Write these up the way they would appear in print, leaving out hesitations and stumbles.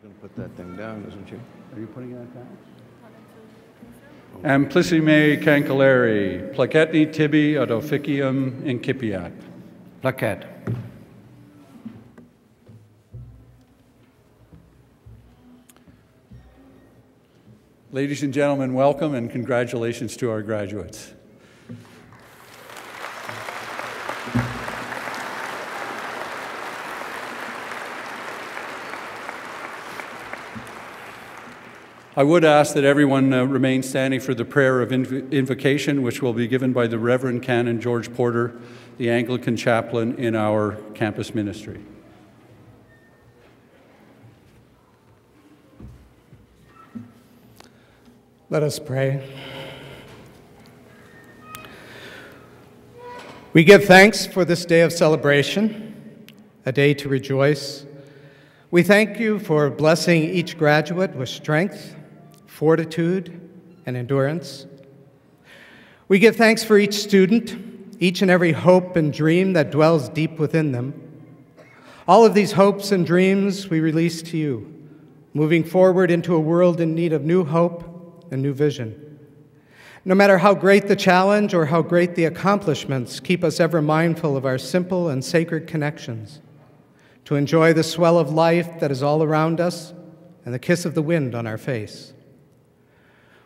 Going to put that thing down, isn't she? Are you putting it down? Amplissime Cancelleri, placetni tibi ad officium incipiat. Plaquette. Ladies and gentlemen, welcome and congratulations to our graduates. I would ask that everyone remain standing for the prayer of invocation, which will be given by the Reverend Canon George Porter, the Anglican chaplain in our campus ministry. Let us pray. We give thanks for this day of celebration, a day to rejoice. We thank you for blessing each graduate with strength, fortitude, and endurance. We give thanks for each student, each and every hope and dream that dwells deep within them. All of these hopes and dreams we release to you, moving forward into a world in need of new hope and new vision. No matter how great the challenge or how great the accomplishments, keep us ever mindful of our simple and sacred connections, to enjoy the swell of life that is all around us and the kiss of the wind on our face.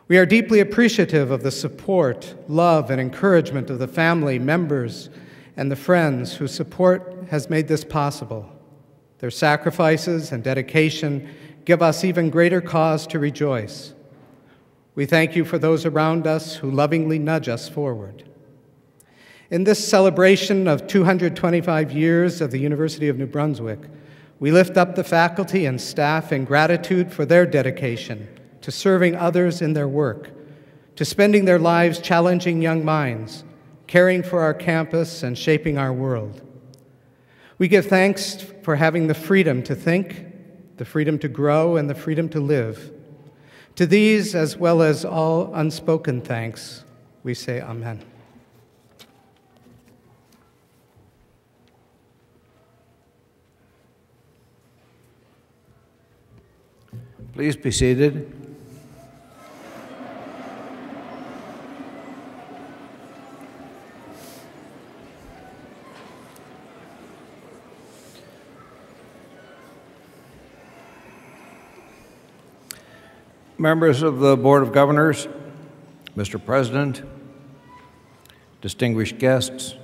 We are deeply appreciative of the support, love, and encouragement of the family, members, and the friends whose support has made this possible. Their sacrifices and dedication give us even greater cause to rejoice. We thank you for those around us who lovingly nudge us forward. In this celebration of 225 years of the University of New Brunswick, we lift up the faculty and staff in gratitude for their dedication to serving others in their work, to spending their lives challenging young minds, caring for our campus, and shaping our world. We give thanks for having the freedom to think, the freedom to grow, and the freedom to live. To these, as well as all unspoken thanks, we say amen. Please be seated. Members of the Board of Governors, Mr. President, distinguished guests,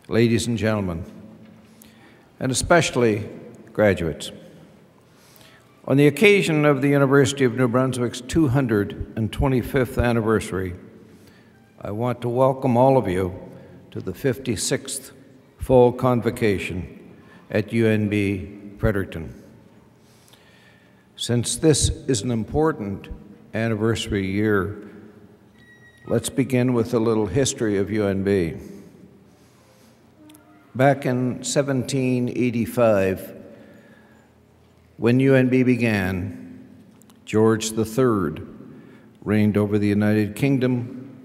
ladies and gentlemen, and especially graduates. On the occasion of the University of New Brunswick's 225th anniversary, I want to welcome all of you to the 56th full convocation at UNB Fredericton. Since this is an important anniversary year, let's begin with a little history of UNB. Back in 1785, when UNB began, George III reigned over the United Kingdom,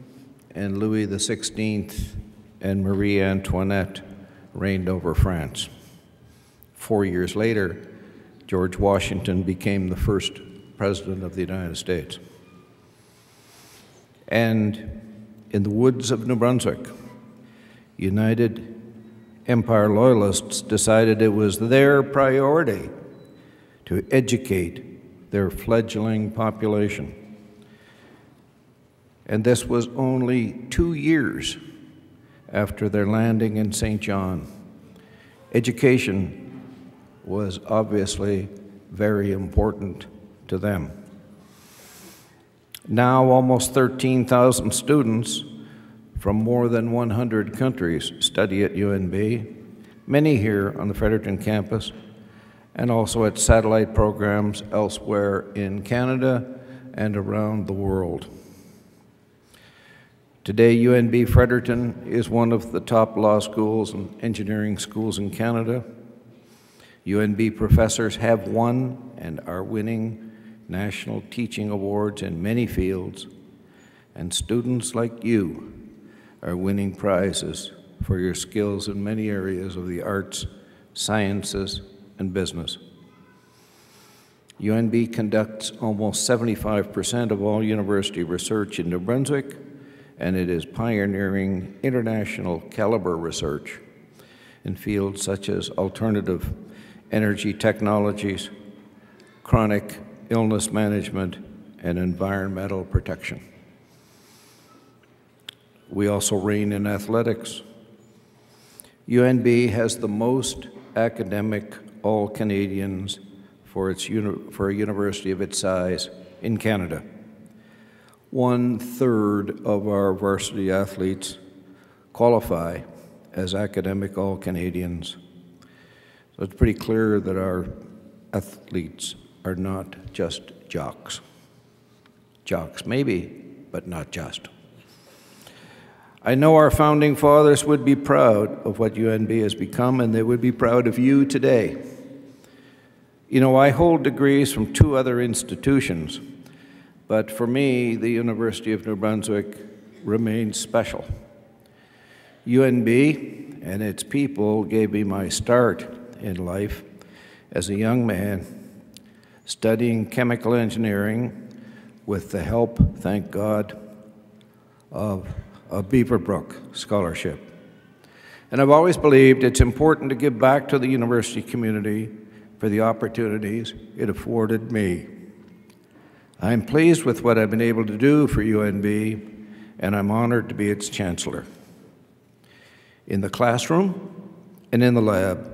and Louis XVI and Marie Antoinette reigned over France. 4 years later, George Washington became the first president of the United States. And in the woods of New Brunswick, United Empire Loyalists decided it was their priority to educate their fledgling population. And this was only 2 years after their landing in St. John. Education was obviously very important to them. Now almost 13,000 students from more than 100 countries study at UNB, many here on the Fredericton campus, and also at satellite programs elsewhere in Canada and around the world. Today, UNB Fredericton is one of the top law schools and engineering schools in Canada. UNB professors have won and are winning national teaching awards in many fields, and students like you are winning prizes for your skills in many areas of the arts, sciences, and business. UNB conducts almost 75% of all university research in New Brunswick, and it is pioneering international caliber research in fields such as alternative energy technologies, chronic illness management, and environmental protection. We also reign in athletics. UNB has the most academic All-Canadians for a university of its size in Canada. 1/3 of our varsity athletes qualify as academic All-Canadians. So it's pretty clear that our athletes are not just jocks. Jocks maybe, but not just. I know our founding fathers would be proud of what UNB has become, and they would be proud of you today. You know, I hold degrees from 2 other institutions, but for me, the University of New Brunswick remains special. UNB and its people gave me my start in life as a young man, studying chemical engineering with the help, thank God, of a Beaverbrook scholarship. And I've always believed it's important to give back to the university community for the opportunities it afforded me. I'm pleased with what I've been able to do for UNB, and I'm honored to be its Chancellor. In the classroom and in the lab,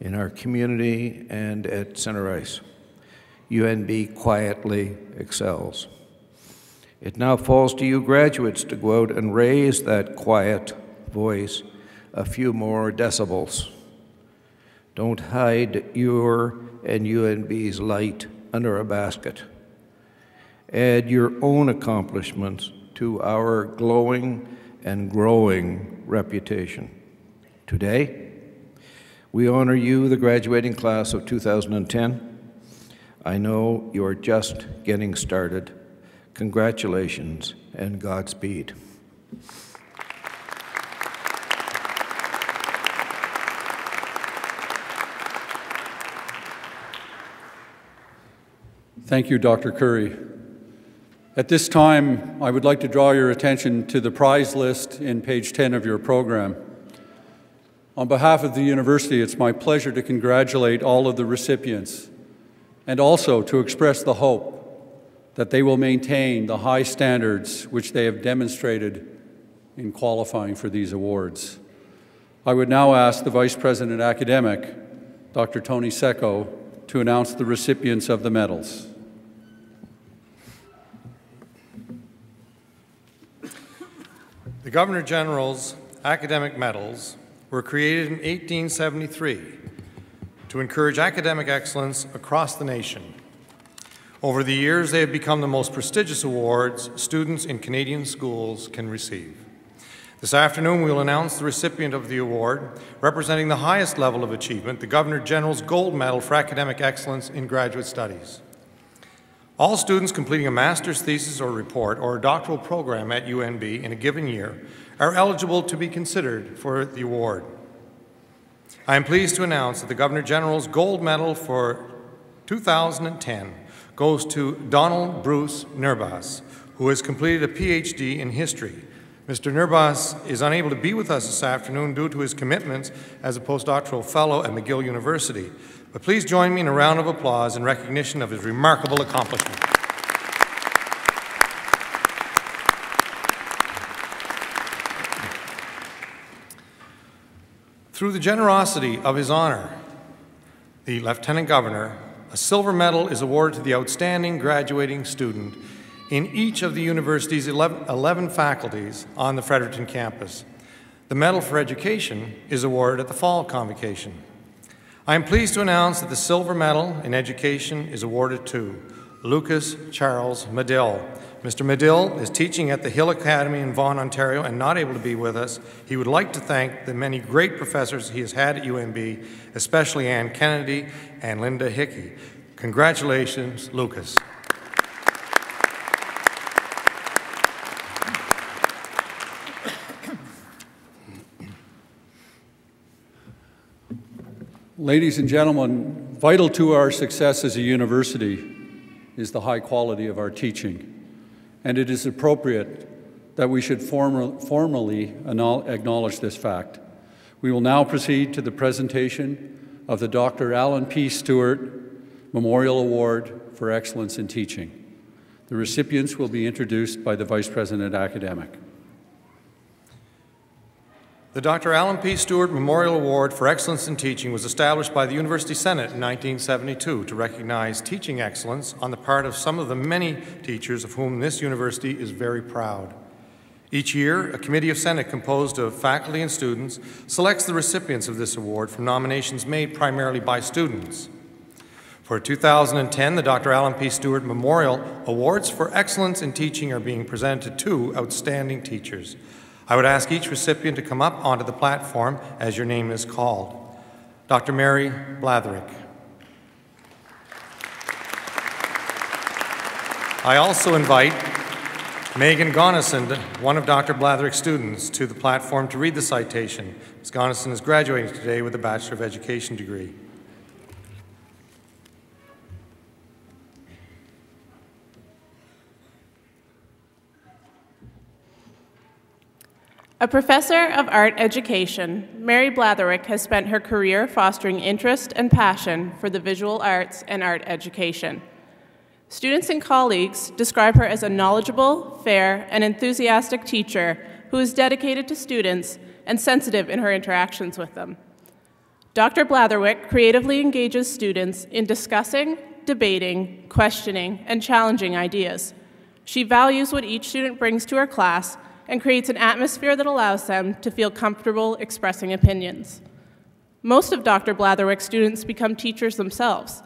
in our community and at Center Ice, UNB quietly excels. It now falls to you graduates to go out and raise that quiet voice a few more decibels. Don't hide your and UNB's light under a basket. Add your own accomplishments to our glowing and growing reputation. Today, we honor you, the graduating class of 2010. I know you're just getting started. Congratulations and Godspeed. Thank you, Dr. Curry. At this time, I would like to draw your attention to the prize list in page 10 of your program. On behalf of the university, it's my pleasure to congratulate all of the recipients and also to express the hope that they will maintain the high standards which they have demonstrated in qualifying for these awards. I would now ask the Vice President Academic, Dr. Tony Secco, to announce the recipients of the medals. The Governor General's academic medals were created in 1873 to encourage academic excellence across the nation. Over the years, they have become the most prestigious awards students in Canadian schools can receive. This afternoon, we will announce the recipient of the award, representing the highest level of achievement, the Governor General's Gold Medal for Academic Excellence in Graduate Studies. All students completing a master's thesis or report or a doctoral program at UNB in a given year are eligible to be considered for the award. I am pleased to announce that the Governor General's Gold Medal for 2010 goes to Donald Bruce Nurbas, who has completed a PhD in history. Mr. Nurbas is unable to be with us this afternoon due to his commitments as a postdoctoral fellow at McGill University, but please join me in a round of applause in recognition of his remarkable accomplishment. Through the generosity of His Honor, the Lieutenant Governor, a silver medal is awarded to the outstanding graduating student in each of the university's 11 faculties on the Fredericton campus. The Medal for Education is awarded at the Fall Convocation. I am pleased to announce that the Silver Medal in Education is awarded to Lucas Charles Medill. Mr. Medill is teaching at the Hill Academy in Vaughan, Ontario, and not able to be with us. He would like to thank the many great professors he has had at UNB, especially Ann Kennedy and Linda Hickey. Congratulations, Lucas. Ladies and gentlemen, Vital to our success as a university is the high quality of our teaching, and it is appropriate that we should formally acknowledge this fact. We will now proceed to the presentation of the Dr. Alan P. Stewart Memorial Award for Excellence in Teaching. The recipients will be introduced by the Vice President Academic. The Dr. Alan P. Stewart Memorial Award for Excellence in Teaching was established by the University Senate in 1972 to recognize teaching excellence on the part of some of the many teachers of whom this university is very proud. Each year, a committee of Senate composed of faculty and students selects the recipients of this award from nominations made primarily by students. For 2010, the Dr. Alan P. Stewart Memorial Awards for Excellence in Teaching are being presented to two outstanding teachers. I would ask each recipient to come up onto the platform as your name is called. Dr. Mary Blatherick. I also invite Megan Gonison, one of Dr. Blatherick's students, to the platform to read the citation. Ms. Gonison is graduating today with a Bachelor of Education degree. A professor of art education, Mary Blatherick has spent her career fostering interest and passion for the visual arts and art education. Students and colleagues describe her as a knowledgeable, fair, and enthusiastic teacher who is dedicated to students and sensitive in her interactions with them. Dr. Blatherick creatively engages students in discussing, debating, questioning, and challenging ideas. She values what each student brings to her class and creates an atmosphere that allows them to feel comfortable expressing opinions. Most of Dr. Blatherick's students become teachers themselves.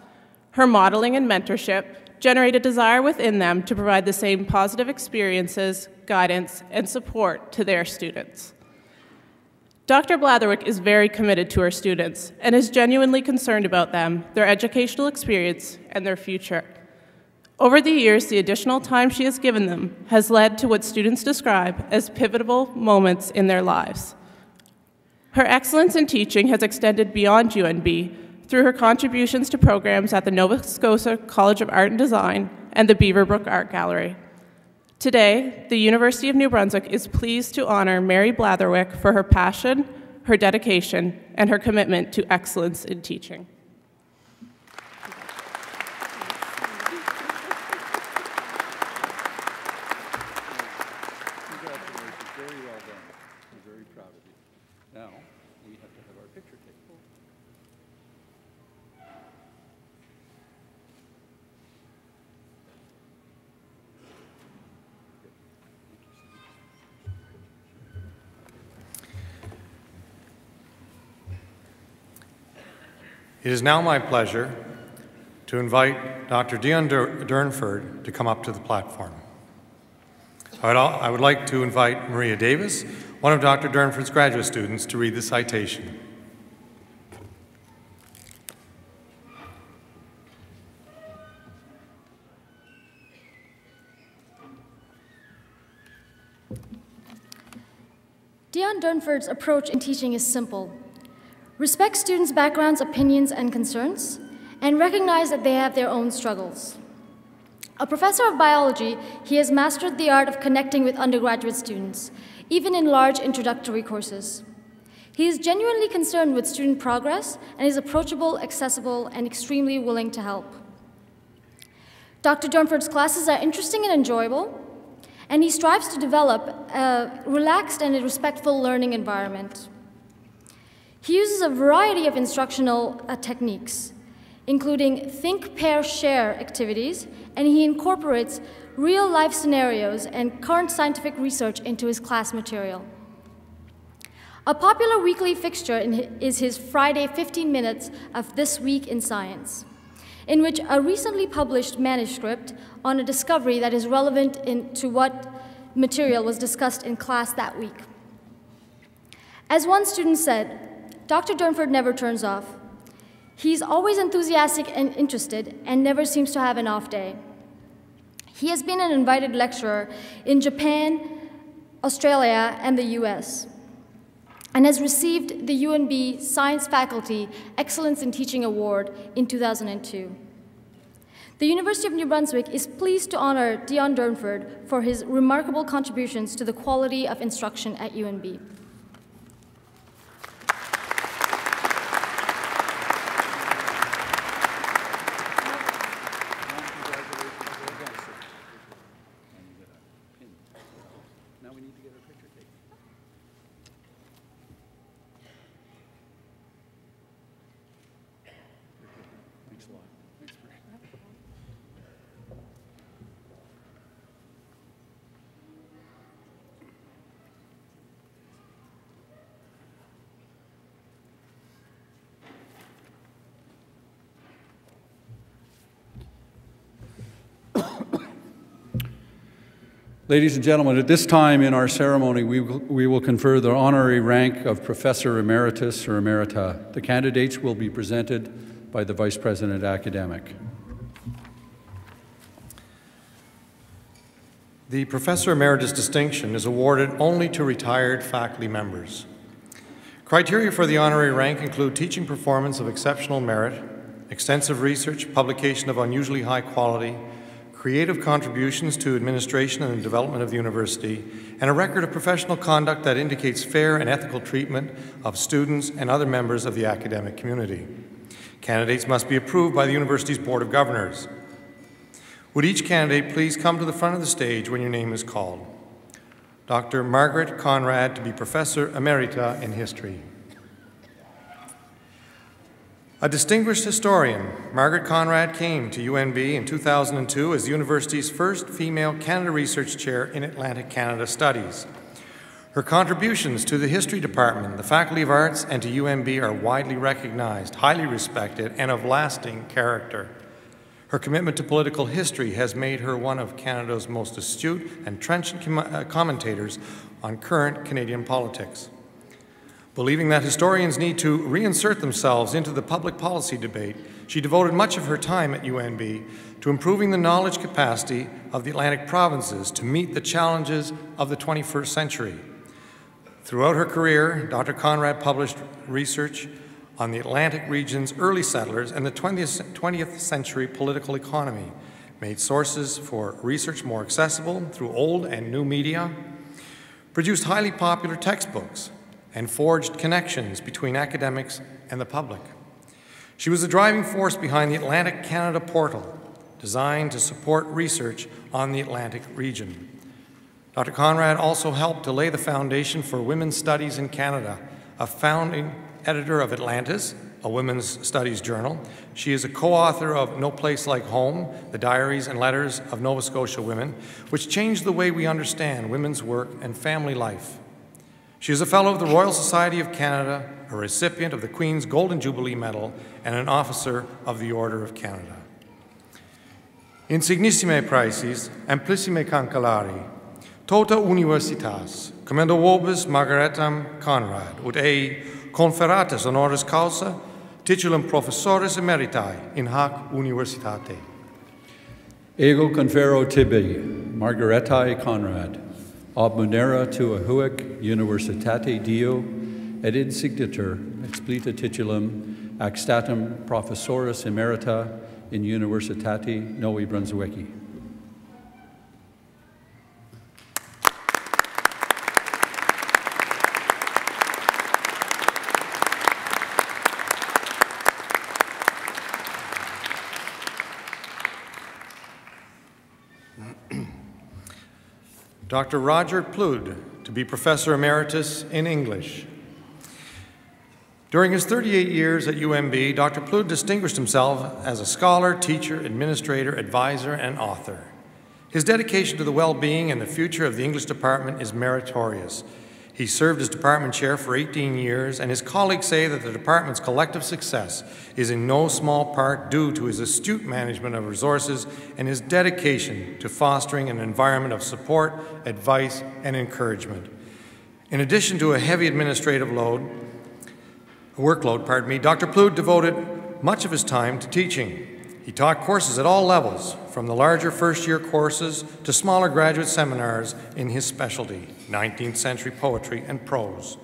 Her modeling and mentorship generate a desire within them to provide the same positive experiences, guidance, and support to their students. Dr. Blatherick is very committed to her students and is genuinely concerned about them, their educational experience, and their future. Over the years, the additional time she has given them has led to what students describe as pivotal moments in their lives. Her excellence in teaching has extended beyond UNB through her contributions to programs at the Nova Scotia College of Art and Design and the Beaverbrook Art Gallery. Today, the University of New Brunswick is pleased to honor Mary Blatherick for her passion, her dedication, and her commitment to excellence in teaching. It is now my pleasure to invite Dr. Dion Durnford to come up to the platform. I would like to invite Maria Davis, one of Dr. Durnford's graduate students, to read the citation. Dion Durnford's approach in teaching is simple. Respect students' backgrounds, opinions, and concerns, and recognize that they have their own struggles. A professor of biology, he has mastered the art of connecting with undergraduate students, even in large introductory courses. He is genuinely concerned with student progress and is approachable, accessible, and extremely willing to help. Dr. Durnford's classes are interesting and enjoyable, and he strives to develop a relaxed and a respectful learning environment. He uses a variety of instructional techniques, including think, pair, share activities, and he incorporates real-life scenarios and current scientific research into his class material. A popular weekly fixture is his Friday 15 minutes of This Week in Science, in which a recently published manuscript on a discovery that is relevant to what material was discussed in class that week. As one student said, Dr. Durnford never turns off. He's always enthusiastic and interested and never seems to have an off day. He has been an invited lecturer in Japan, Australia, and the US. and has received the UNB Science Faculty Excellence in Teaching Award in 2002. The University of New Brunswick is pleased to honor Dion Durnford for his remarkable contributions to the quality of instruction at UNB. Ladies and gentlemen, at this time in our ceremony, we will confer the honorary rank of Professor Emeritus or Emerita. The candidates will be presented by the Vice President Academic. The Professor Emeritus distinction is awarded only to retired faculty members. Criteria for the honorary rank include teaching performance of exceptional merit, extensive research, publication of unusually high quality, creative contributions to administration and development of the university, and a record of professional conduct that indicates fair and ethical treatment of students and other members of the academic community. Candidates must be approved by the university's Board of Governors. Would each candidate please come to the front of the stage when your name is called? Dr. Margaret Conrad to be Professor Emerita in History. A distinguished historian, Margaret Conrad came to UNB in 2002 as the university's first female Canada Research Chair in Atlantic Canada Studies. Her contributions to the History Department, the Faculty of Arts, and to UNB are widely recognized, highly respected, and of lasting character. Her commitment to political history has made her one of Canada's most astute and trenchant commentators on current Canadian politics. Believing that historians need to reinsert themselves into the public policy debate, she devoted much of her time at UNB to improving the knowledge capacity of the Atlantic provinces to meet the challenges of the 21st century. Throughout her career, Dr. Conrad published research on the Atlantic region's early settlers and the 20th century political economy, made sources for research more accessible through old and new media, produced highly popular textbooks, and forged connections between academics and the public. She was the driving force behind the Atlantic Canada Portal, designed to support research on the Atlantic region. Dr. Conrad also helped to lay the foundation for women's studies in Canada, a founding editor of Atlantis, a women's studies journal. She is a co-author of No Place Like Home, the Diaries and Letters of Nova Scotia Women, which changed the way we understand women's work and family life. She is a Fellow of the Royal Society of Canada, a recipient of the Queen's Golden Jubilee Medal, and an Officer of the Order of Canada. Insignissime praeses, amplissime cancellari, tota universitas, commendo vobis Margaretam Conrad, ut ei conferratis honoris causa, titulum professoris emeritae in hac universitate. Ego confero tibi, Margaretae Conrad, ob munera tua huic universitate Dio, et insignitur explita titulum ac statum professoris emerita in Universitate Novi Brunswicki. Dr. Roger Plood to be Professor Emeritus in English. During his 38 years at UNB, Dr. Plood distinguished himself as a scholar, teacher, administrator, advisor, and author. His dedication to the well-being and the future of the English department is meritorious. He served as department chair for 18 years, and his colleagues say that the department's collective success is in no small part due to his astute management of resources and his dedication to fostering an environment of support, advice, and encouragement. In addition to a heavy administrative workload, Dr. Plood devoted much of his time to teaching. He taught courses at all levels, from the larger first-year courses to smaller graduate seminars in his specialty, 19th century poetry and prose.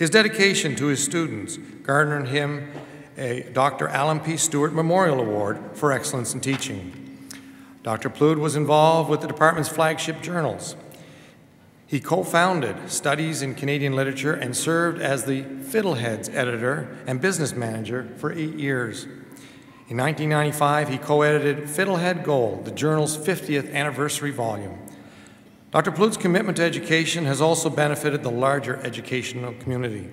His dedication to his students garnered him a Dr. Alan P. Stewart Memorial Award for excellence in teaching. Dr. Plood was involved with the department's flagship journals. He co-founded Studies in Canadian Literature and served as the Fiddleheads editor and business manager for 8 years. In 1995, he co-edited Fiddlehead Gold, the journal's 50th anniversary volume. Dr. Plood's commitment to education has also benefited the larger educational community.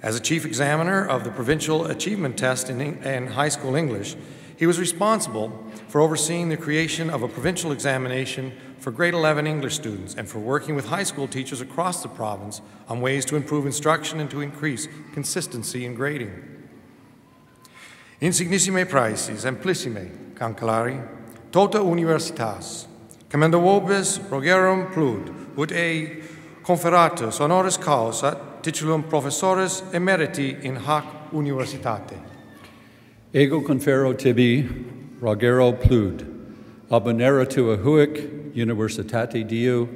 As a chief examiner of the Provincial Achievement Test in high school English, he was responsible for overseeing the creation of a provincial examination for grade 11 English students and for working with high school teachers across the province on ways to improve instruction and to increase consistency in grading. Insignissime praeses, amplissime, cancellari, tota universitas, commenda vobis rogerum Plood, ut ei conferratus honoris causa titulum professores emeriti in hac universitate. Ego confero tibi, rogero Plood, abonera tua huic universitate diu,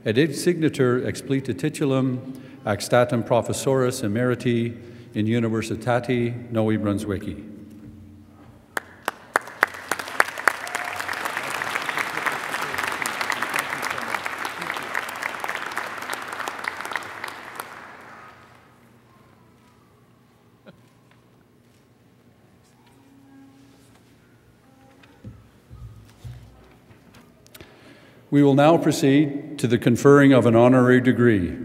et id signatur explita titulum ac statum professoris emeriti in universitate Novi Brunswicki. We will now proceed to the conferring of an honorary degree.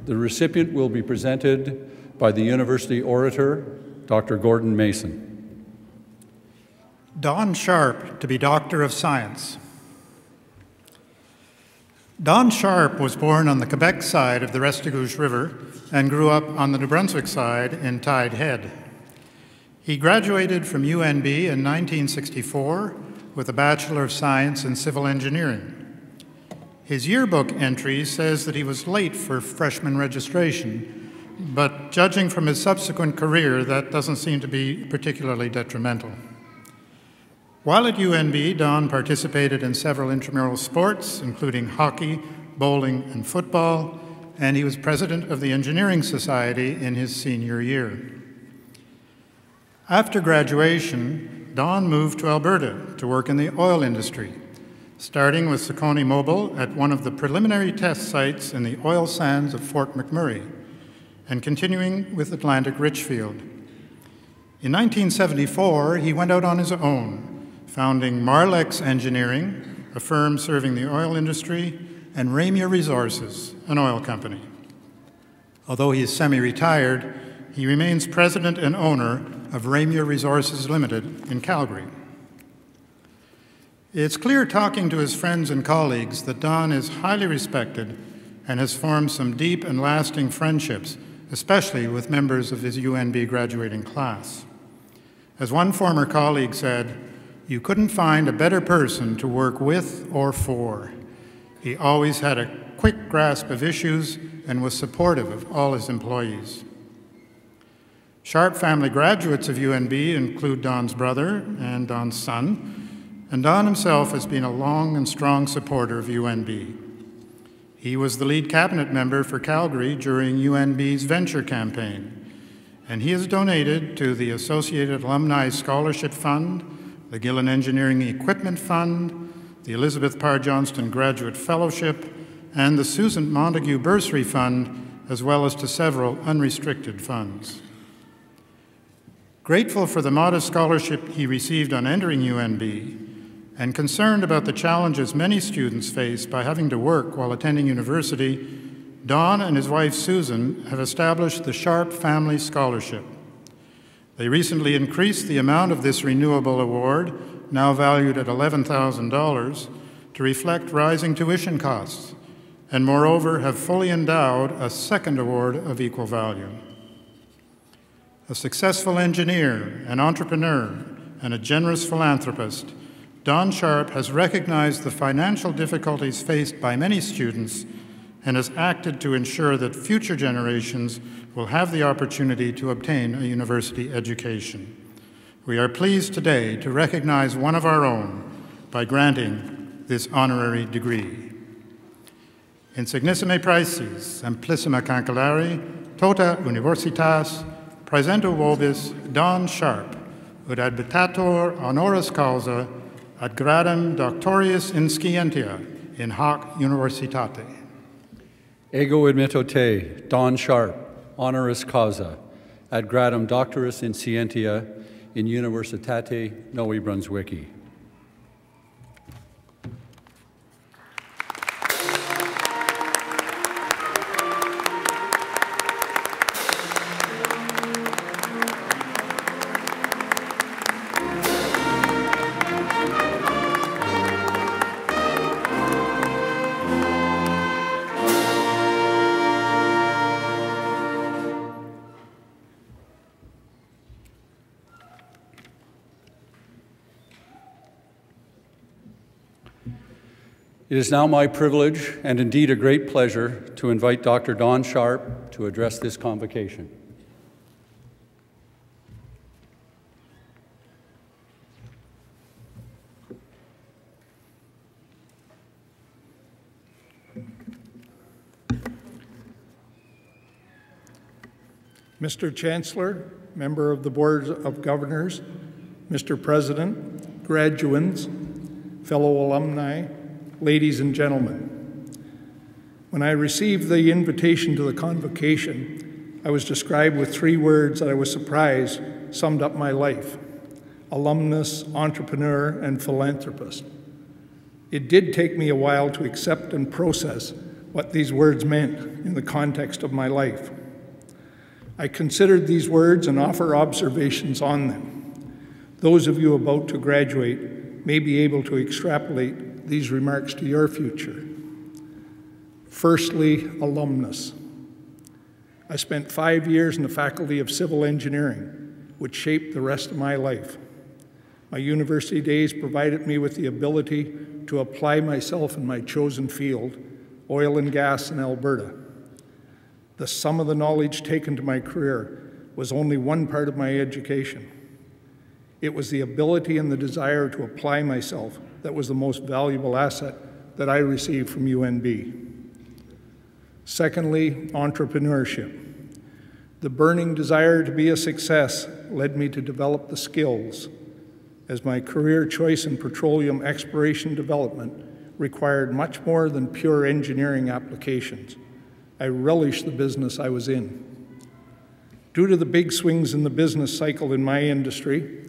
The recipient will be presented by the University Orator, Dr. Gordon Mason. Don Sharp to be Doctor of Science. Don Sharp was born on the Quebec side of the Restigouche River and grew up on the New Brunswick side in Tide Head. He graduated from UNB in 1964 with a Bachelor of Science in Civil Engineering. His yearbook entry says that he was late for freshman registration, but judging from his subsequent career, that doesn't seem to be particularly detrimental. While at UNB, Don participated in several intramural sports, including hockey, bowling, and football, and he was president of the Engineering Society in his senior year. After graduation, Don moved to Alberta to work in the oil industry, starting with Seconee Mobile at one of the preliminary test sites in the oil sands of Fort McMurray, and continuing with Atlantic Richfield. In 1974, he went out on his own, founding Marlex Engineering, a firm serving the oil industry, and Ramia Resources, an oil company. Although he is semi-retired, he remains president and owner of Ramia Resources Limited in Calgary. It's clear talking to his friends and colleagues that Don is highly respected and has formed some deep and lasting friendships, especially with members of his UNB graduating class. As one former colleague said, "You couldn't find a better person to work with or for." He always had a quick grasp of issues and was supportive of all his employees. Sharp family graduates of UNB include Don's brother and Don's son, and Don himself has been a long and strong supporter of UNB. He was the lead cabinet member for Calgary during UNB's venture campaign, and he has donated to the Associated Alumni Scholarship Fund, the Gillen Engineering Equipment Fund, the Elizabeth Parr Johnston Graduate Fellowship, and the Susan Montague Bursary Fund, as well as to several unrestricted funds. Grateful for the modest scholarship he received on entering UNB, and concerned about the challenges many students face by having to work while attending university, Don and his wife Susan have established the Sharp Family Scholarship. They recently increased the amount of this renewable award, now valued at $11,000, to reflect rising tuition costs, and moreover have fully endowed a second award of equal value. A successful engineer, an entrepreneur, and a generous philanthropist, Don Sharp has recognized the financial difficulties faced by many students and has acted to ensure that future generations will have the opportunity to obtain a university education. We are pleased today to recognize one of our own by granting this honorary degree. insignissime praeses, amplissima cancellari, tota universitas, praesento vobis Don Sharp, ut advitator honoris causa ad gradum doctorius in scientia in hoc universitate. Ego admitto te, Don Sharp, honoris causa, ad gradum doctoris in scientia in Universitate Novi Brunswicki. It is now my privilege, and indeed a great pleasure, to invite Dr. Don Sharp to address this convocation. Mr. Chancellor, member of the Board of Governors, Mr. President, graduands, fellow alumni, ladies and gentlemen, when I received the invitation to the convocation, I was described with 3 words that I was surprised summed up my life: alumnus, entrepreneur, and philanthropist. It did take me a while to accept and process what these words meant in the context of my life. I considered these words and offer observations on them. Those of you about to graduate may be able to extrapolate these remarks to your future. Firstly, alumnus. I spent 5 years in the Faculty of Civil Engineering, which shaped the rest of my life. My university days provided me with the ability to apply myself in my chosen field, oil and gas in Alberta. The sum of the knowledge taken to my career was only one part of my education. It was the ability and the desire to apply myself that was the most valuable asset that I received from UNB. Secondly, entrepreneurship. The burning desire to be a success led me to develop the skills, as my career choice in petroleum exploration development required much more than pure engineering applications. I relished the business I was in. Due to the big swings in the business cycle in my industry,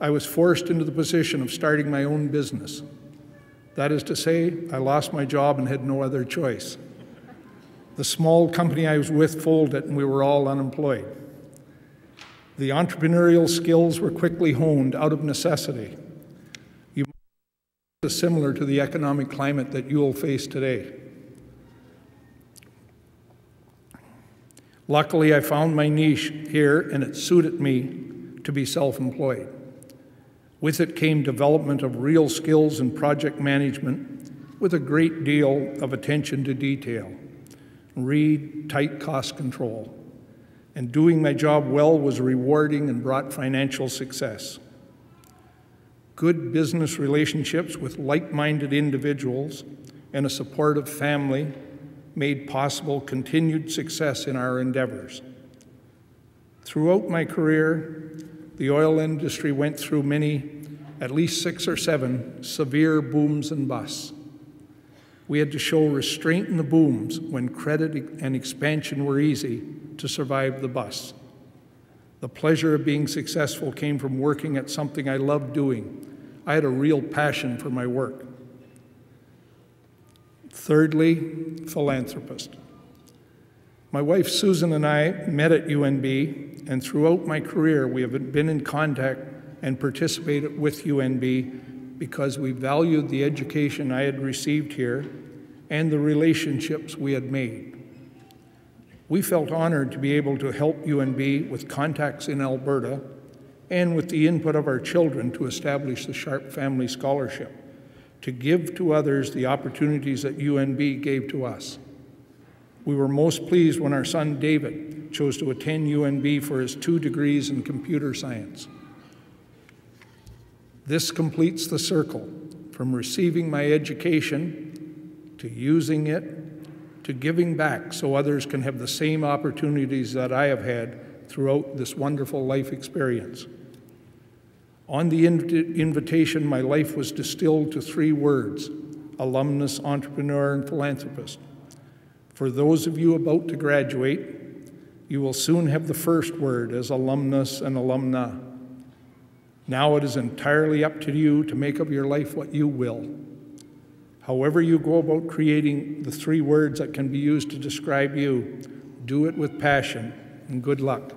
I was forced into the position of starting my own business. That is to say, I lost my job and had no other choice. The small company I was with folded and we were all unemployed. The entrepreneurial skills were quickly honed out of necessity. You might be similar to the economic climate that you will face today. Luckily, I found my niche here and it suited me to be self-employed. With it came development of real skills in project management with a great deal of attention to detail. Read tight cost control. And doing my job well was rewarding and brought financial success. Good business relationships with like-minded individuals and a supportive family made possible continued success in our endeavors. Throughout my career, the oil industry went through many, at least 6 or 7, severe booms and busts. We had to show restraint in the booms when credit and expansion were easy to survive the busts. The pleasure of being successful came from working at something I loved doing. I had a real passion for my work. Thirdly, philanthropist. My wife Susan and I met at UNB, and throughout my career we have been in contact and participated with UNB because we valued the education I had received here and the relationships we had made. We felt honored to be able to help UNB with contacts in Alberta and with the input of our children to establish the Sharp Family Scholarship, to give to others the opportunities that UNB gave to us. We were most pleased when our son David chose to attend UNB for his 2 degrees in computer science. This completes the circle, from receiving my education to using it to giving back so others can have the same opportunities that I have had throughout this wonderful life experience. On the invitation, my life was distilled to 3 words: alumnus, entrepreneur, and philanthropist. For those of you about to graduate, you will soon have the first word as alumnus and alumna. Now it is entirely up to you to make of your life what you will. However you go about creating the 3 words that can be used to describe you, do it with passion, and good luck.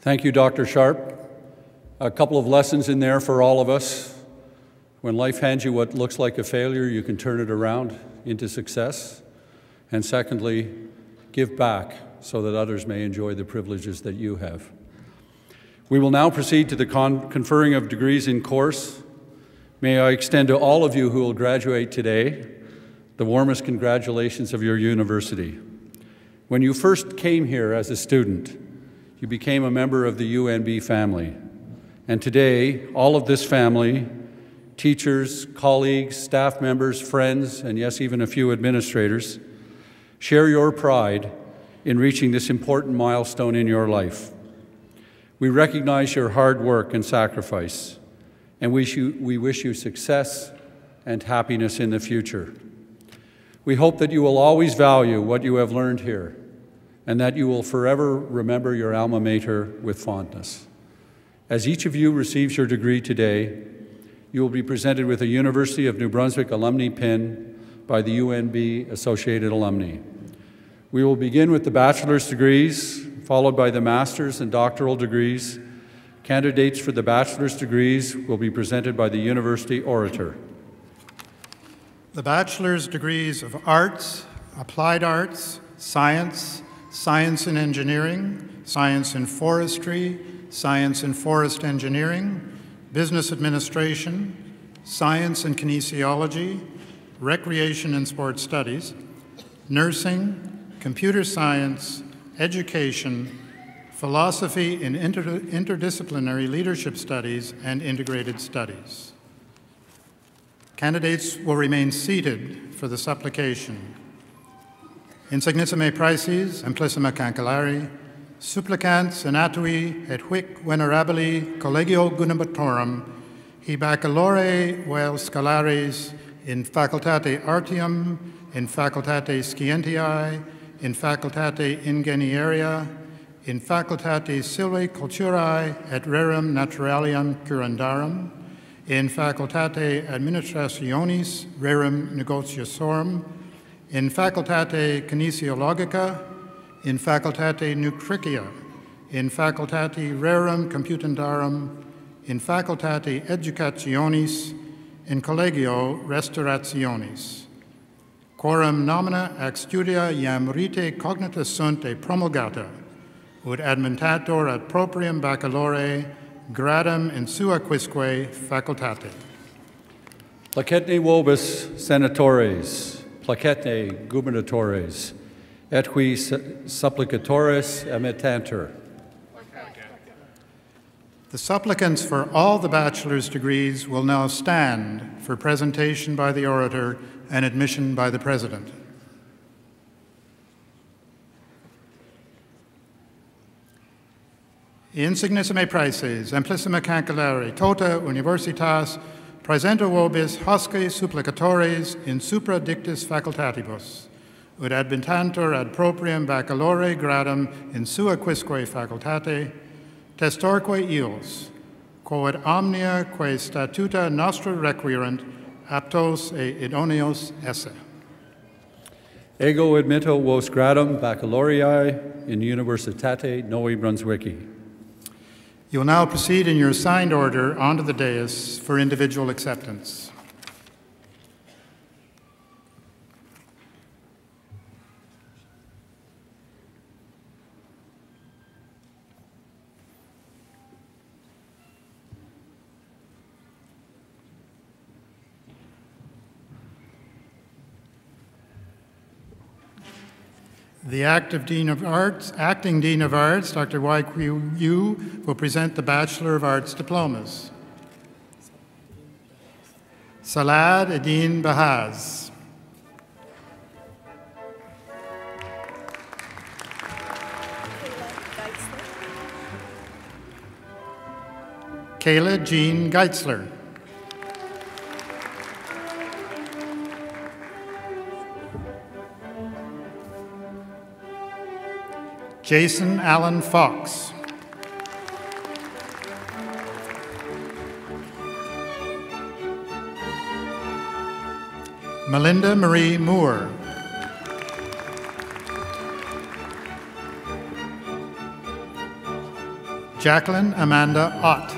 Thank you, Dr. Sharp. A couple of lessons in there for all of us. When life hands you what looks like a failure, you can turn it around into success. And secondly, give back so that others may enjoy the privileges that you have. We will now proceed to the conferring of degrees in course. May I extend to all of you who will graduate today the warmest congratulations of your university. When you first came here as a student, you became a member of the UNB family. And today, all of this family, teachers, colleagues, staff members, friends, and yes, even a few administrators, share your pride in reaching this important milestone in your life. We recognize your hard work and sacrifice, and we wish you success and happiness in the future. We hope that you will always value what you have learned here, and that you will forever remember your alma mater with fondness. As each of you receives your degree today, you will be presented with a University of New Brunswick alumni pin by the UNB Associated Alumni. We will begin with the bachelor's degrees, followed by the master's and doctoral degrees. Candidates for the bachelor's degrees will be presented by the university orator. The bachelor's degrees of Arts, Applied Arts, Science, Science and Engineering, Science and Forestry, Science and Forest Engineering, Business Administration, Science and Kinesiology, Recreation and Sports Studies, Nursing, Computer Science, Education, Philosophy in Interdisciplinary Leadership Studies, and Integrated Studies. Candidates will remain seated for the supplication. Insignissime praeses, amplissima cancellari, supplicans senatui et huic venerabili collegio gunibatorum, he baccalaureae vel scalares in facultate artium, in facultate scientiae, in facultate ingenieria, in facultate silviculturae et rerum naturalium curandarum, in facultate administrationis rerum negotiasorum, in facultate kinesiologica, in facultate nutricia, in facultate rerum computandarum, in facultate educationis, in collegio restaurationis. Quorum nomina ac studia iam rite cognita sunt e promulgata, ut admentator ad proprium baccalaureae gradum in sua quisque facultate. Placete vobis senatores, placete gubernatores, et qui supplicatores emittantur. The supplicants for all the bachelor's degrees will now stand for presentation by the orator and admission by the president. Insignissime praeses, amplissima cancellari, tota universitas, praesento vobis hosce supplicatores in supra dictis facultatibus, ut adventantur ad proprium baccalaureae gradum in sua quisque facultate, testorque ios, quod omnia quae statuta nostra requirent, aptos e idoneos esse. Ego admitto vos gradum baccalaureae in Universitate Novi Brunswicki. You will now proceed in your assigned order onto the dais for individual acceptance. The Acting Dean of Arts, Dr. Y.Q. Yu, will present the Bachelor of Arts diplomas. Salad Edin Bahaz. Kayla Jean Geitzler. Jason Allen Fox. Melinda Marie Moore. Jacqueline Amanda Ott.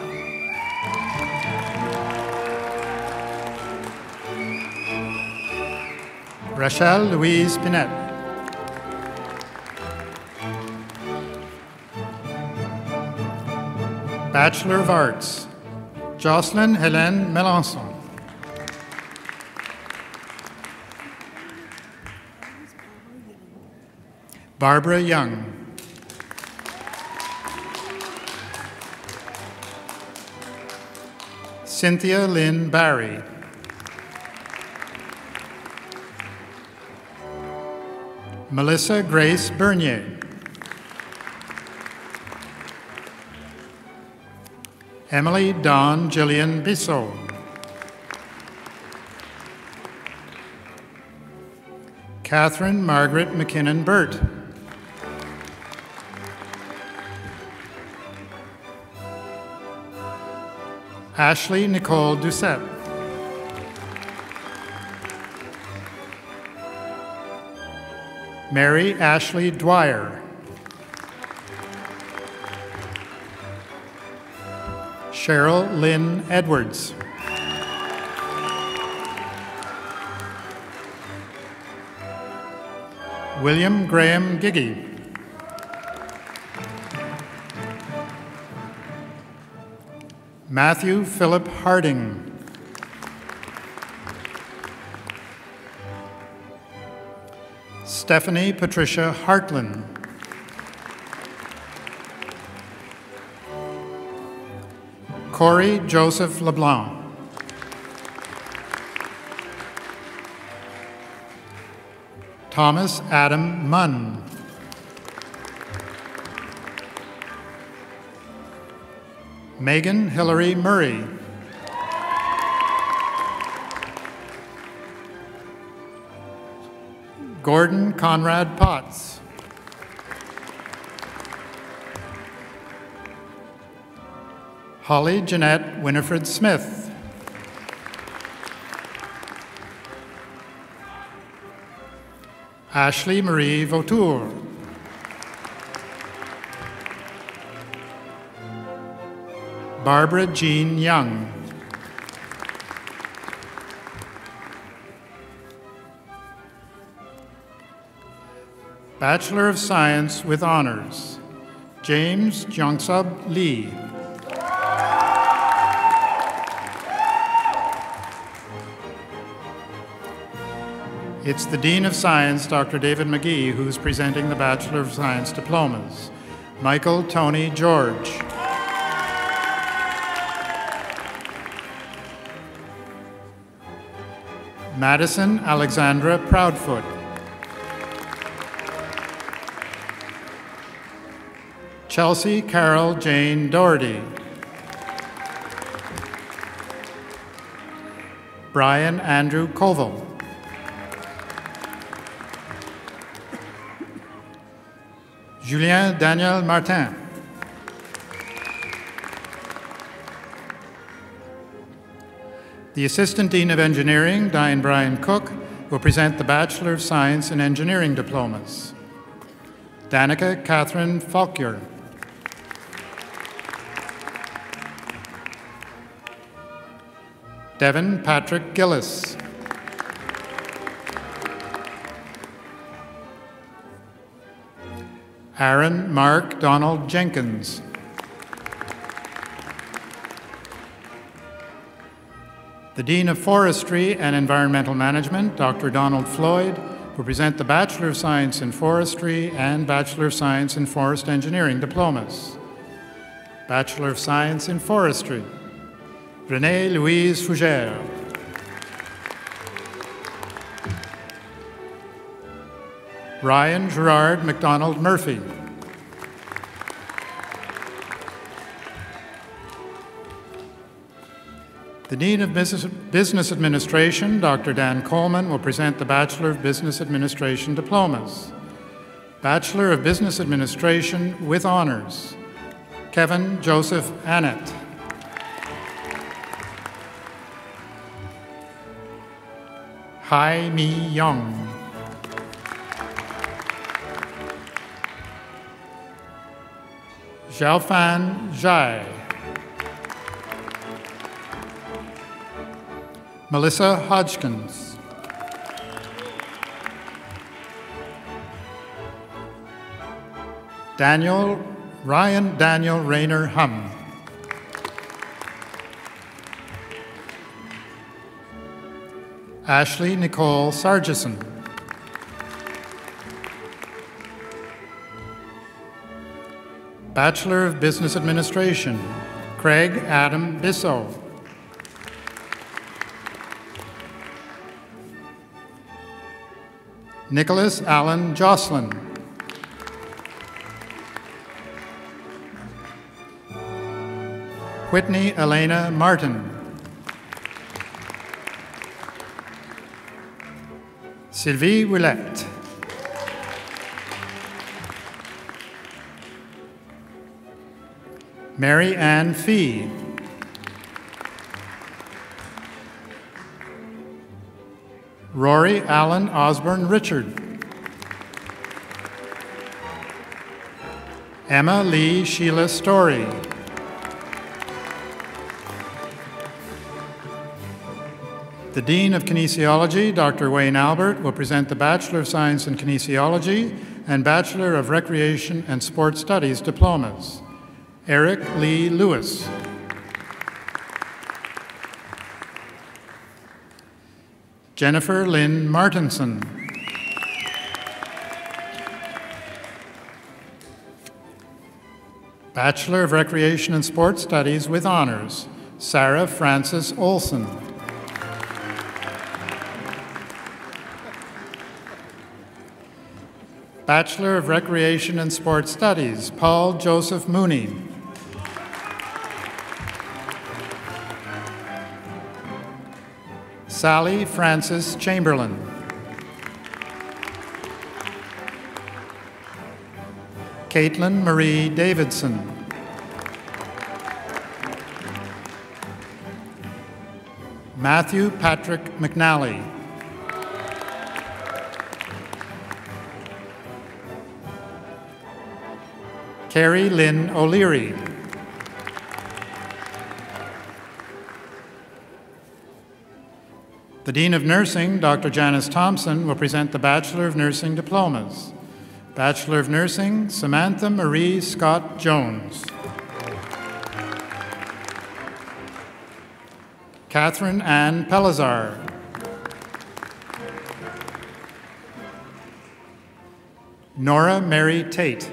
Rachel Louise Pinette. Bachelor of Arts, Jocelyn Hélène Melançon. Barbara Young. Cynthia Lynn Barry. Melissa Grace Bernier. Emily Dawn Gillian Bissot. Catherine Margaret McKinnon Burt. Ashley Nicole Doucette. Mary Ashley Dwyer. Cheryl Lynn Edwards. William Graham Giggy. Matthew Philip Harding. Stephanie Patricia Hartland. Corey Joseph LeBlanc. Thomas Adam Munn. Megan Hillary Murray. Gordon Conrad Potts. Holly Jeanette Winifred Smith. Ashley Marie Vautour. Barbara Jean Young. Bachelor of Science with Honors, James Jongsub Lee. It's the Dean of Science, Dr. David McGee, who's presenting the Bachelor of Science diplomas. Michael Tony George. Madison Alexandra Proudfoot. Chelsea Carol Jane Doherty. Brian Andrew Koval. Julien Daniel Martin. The Assistant Dean of Engineering, Diane Bryan Cook, will present the Bachelor of Science in Engineering diplomas. Danica Catherine Falkier. Devin Patrick Gillis. Aaron Mark Donald Jenkins. The Dean of Forestry and Environmental Management, Dr. Donald Floyd, will present the Bachelor of Science in Forestry and Bachelor of Science in Forest Engineering diplomas. Bachelor of Science in Forestry, Renée Louise Fougère. Ryan Gerard McDonald Murphy. The Dean of Business Administration, Dr. Dan Coleman, will present the Bachelor of Business Administration diplomas. Bachelor of Business Administration with honors, Kevin Joseph Annett. Hai Mi Young. Xiaofan Zhai. Melissa Hodgkins. Ryan Daniel Rayner Hum. Ashley Nicole Sargison. Bachelor of Business Administration, Craig Adam Bissell. Nicholas Allen Jocelyn. Whitney Elena Martin. Sylvie Willette. Mary Ann Fee. Rory Allen Osborne Richard. Emma Lee Sheila Story. The Dean of Kinesiology, Dr. Wayne Albert, will present the Bachelor of Science in Kinesiology and Bachelor of Recreation and Sport Studies diplomas. Eric Lee Lewis. Jennifer Lynn Martinson. Bachelor of Recreation and Sport Studies with honors, Sarah Frances Olson. Bachelor of Recreation and Sport Studies, Paul Joseph Mooney. Sally Frances Chamberlain. Caitlin Marie Davidson. Matthew Patrick McNally. Carrie Lynn O'Leary. The Dean of Nursing, Dr. Janice Thompson, will present the Bachelor of Nursing diplomas. Bachelor of Nursing, Samantha Marie Scott Jones. Catherine Ann Pelazar. Nora Mary Tate.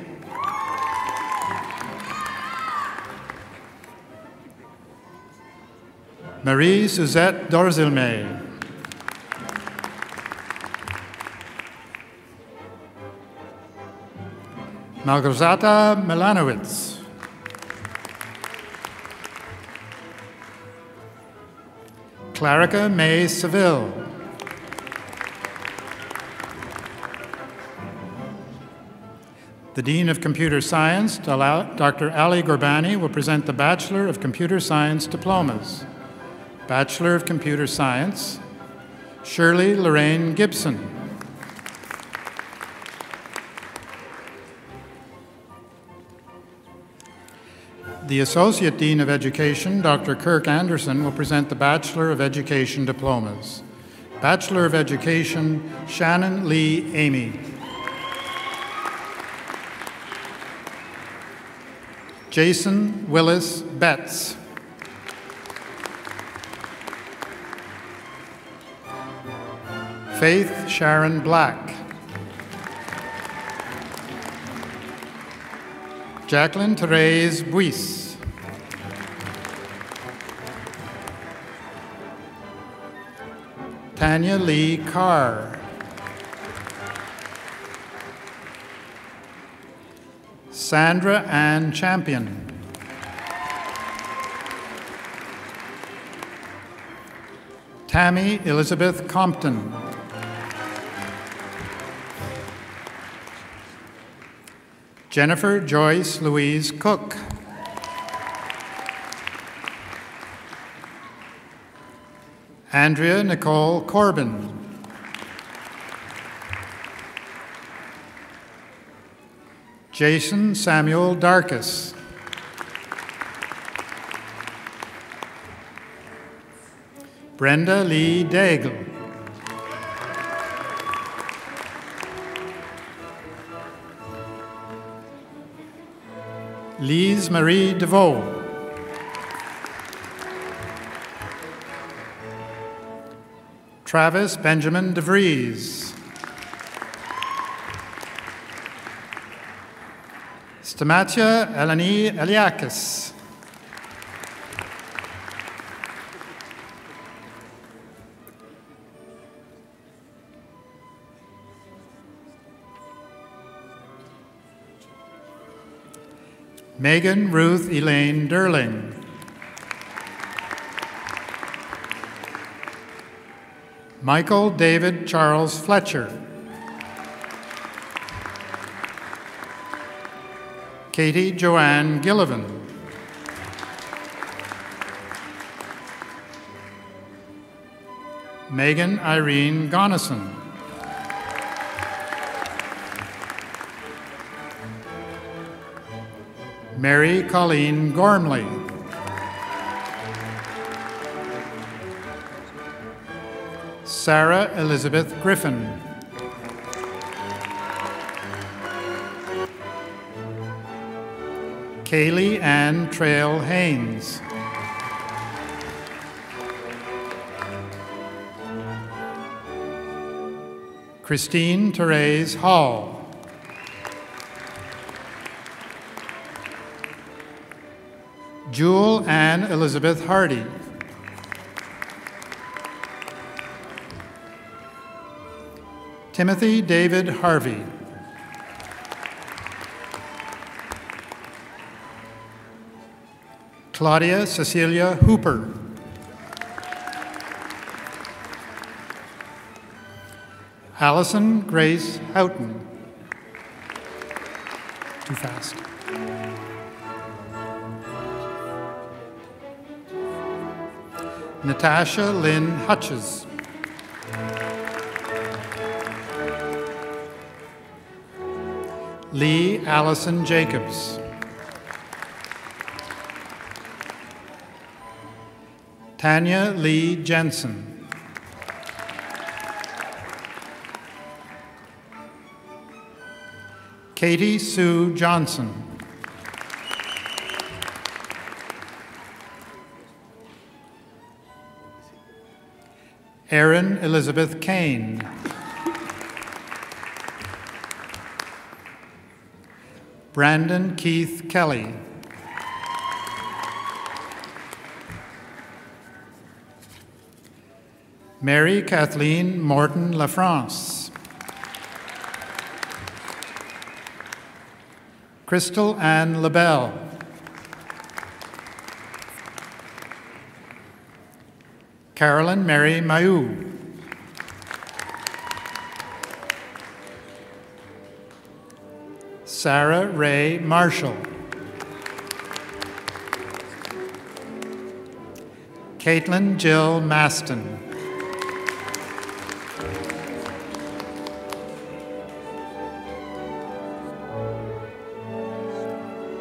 Marie Suzette Dorzilme. Malgorzata Milanowitz. Clarica May Seville. The Dean of Computer Science, Dr. Ali Gorbani, will present the Bachelor of Computer Science diplomas. Bachelor of Computer Science, Shirley Lorraine Gibson. The Associate Dean of Education, Dr. Kirk Anderson, will present the Bachelor of Education diplomas. Bachelor of Education, Shannon Lee Amy. Jason Willis Betts. Faith Sharon Black. Jacqueline Therese Buis. Tanya Lee Carr. Sandra Ann Champion. Tammy Elizabeth Compton. Jennifer Joyce Louise Cook. Andrea Nicole Corbin. Jason Samuel Darkus. Brenda Lee Daigle. Lise Marie DeVoe. Travis Benjamin DeVries. Stamatia Eleni Eliakis. Megan Ruth Elaine Derling. Michael David Charles Fletcher. Katie Joanne Gillivan. Megan Irene Gonneson. Mary Colleen Gormley. Sarah Elizabeth Griffin. Kaylee Ann Trail Haynes. Christine Therese Hall. Jewel Ann Elizabeth Hardy. Timothy David Harvey. Claudia Cecilia Hooper. Allison Grace Houghton. Too fast. Natasha Lynn Hutches. Lee Allison Jacobs. Tanya Lee Jensen. Katie Sue Johnson. Erin Elizabeth Kane. Brandon Keith Kelly. Mary Kathleen Morton LaFrance. Crystal Ann LaBelle. Carolyn Mary Mayou. Sarah Ray Marshall. Caitlin Jill Maston.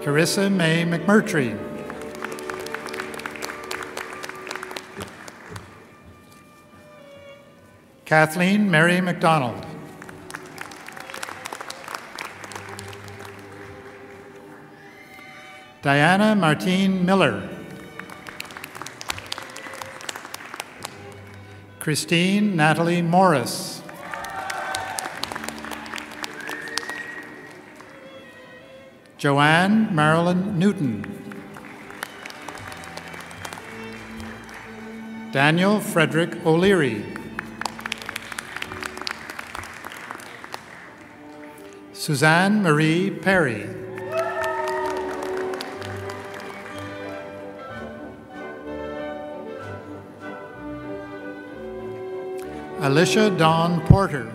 Carissa May McMurtry. Kathleen Mary McDonald. Diana Martine Miller. Christine Natalie Morris. Joanne Marilyn Newton. Daniel Frederick O'Leary. Suzanne Marie Perry. Alicia Dawn Porter.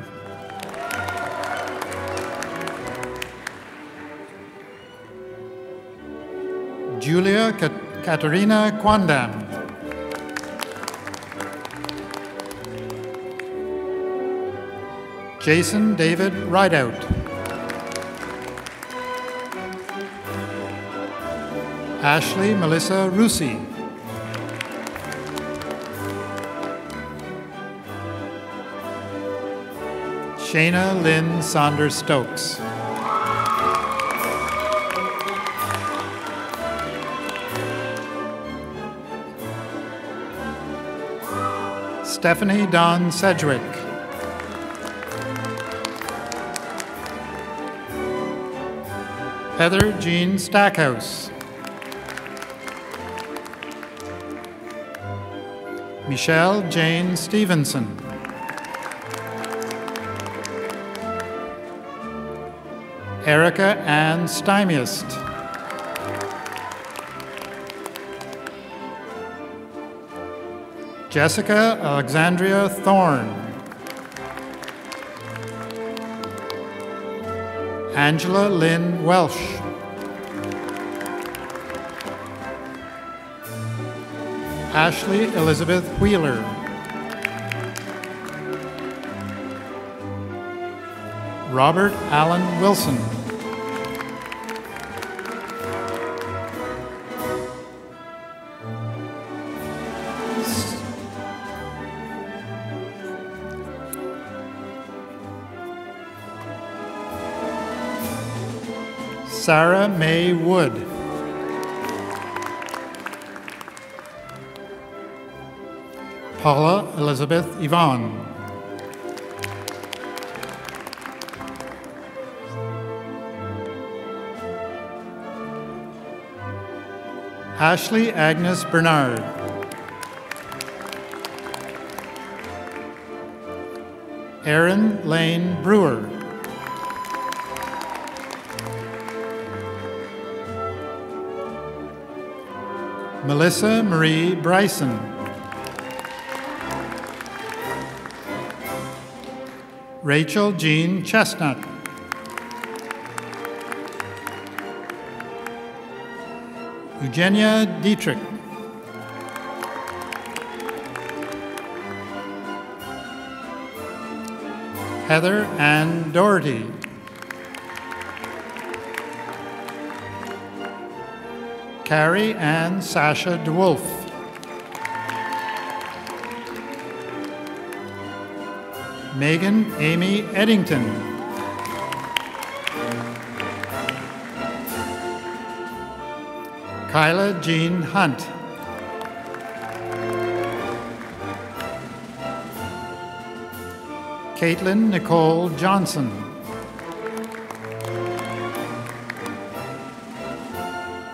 Julia Katerina Kwandam. Jason David Rideout. Ashley Melissa Rusi. Shayna Lynn Saunders Stokes. Stephanie Dawn Sedgwick. Heather Jean Stackhouse. Michelle Jane Stevenson. Erica Ann Stymiest. Jessica Alexandria Thorne. Angela Lynn Welsh. Ashley Elizabeth Wheeler. Robert Allen Wilson. Sarah May Wood. Paula Elizabeth Yvonne. Ashley Agnes Bernard. Erin Lane Brewer. Melissa Marie Bryson. Rachel Jean Chestnut. Eugenia Dietrich. Heather Ann Doherty. Carrie Ann Sasha DeWolf. Megan Amy Eddington. Kyla Jean Hunt. Caitlin Nicole Johnson.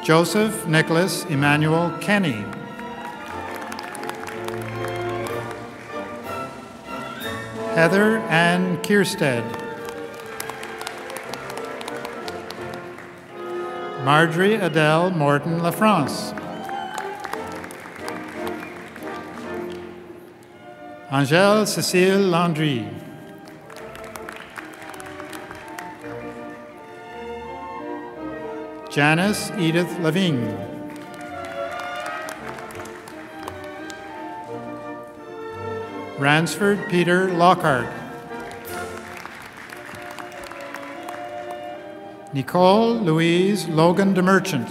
Joseph Nicholas Emmanuel Kenny. Heather Ann Kierstead. Marjorie Adele Morton LaFrance. Angèle Cécile Landry. Janice Edith Lavigne. Ransford Peter Lockhart. Nicole Louise Logan DeMerchant.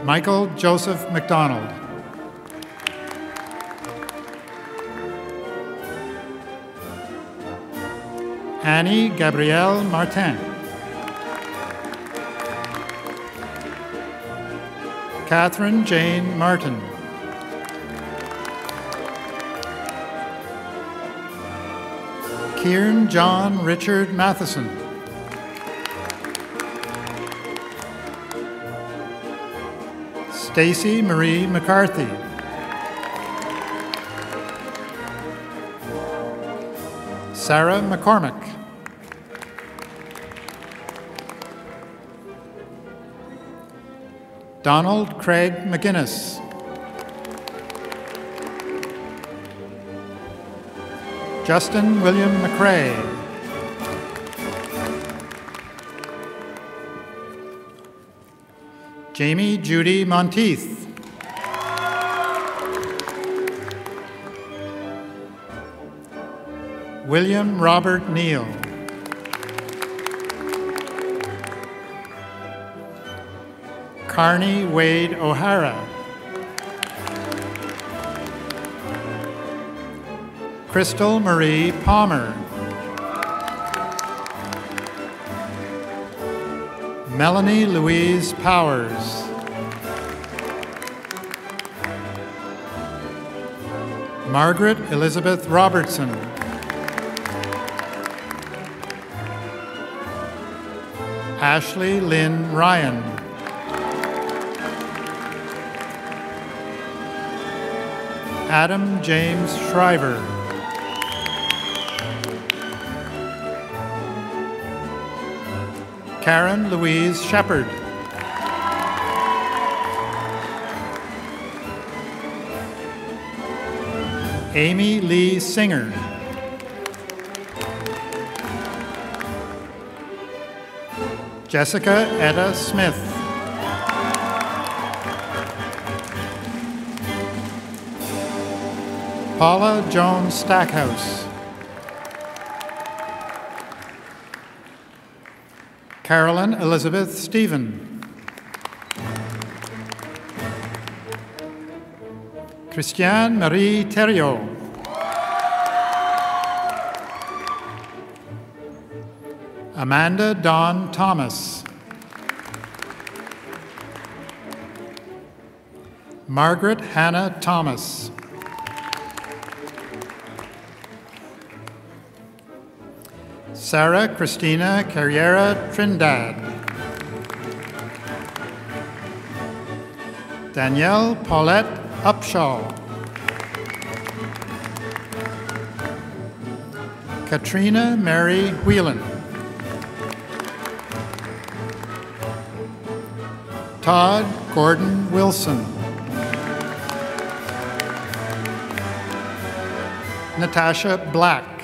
Michael Joseph McDonald. Annie Gabrielle Martin. Catherine Jane Martin. Kieran John Richard Matheson. Stacy Marie McCarthy. Sarah McCormick. Donald Craig McGuinness. Justin William McRae. Jamie Judy Monteith. William Robert Neal. Carney Wade O'Hara. Crystal Marie Palmer. Melanie Louise Powers. Margaret Elizabeth Robertson. Ashley Lynn Ryan. Adam James Shriver. Karen Louise Shepard. Amy Lee Singer. Jessica Etta Smith. Paula Joan Stackhouse. Carolyn Elizabeth Stephen. Christiane Marie Theriault. Amanda Dawn Thomas. Margaret Hannah Thomas. Sarah Christina Carriera Trindad. Danielle Paulette Upshaw. Katrina Mary Whelan. Todd Gordon Wilson. Natasha Black.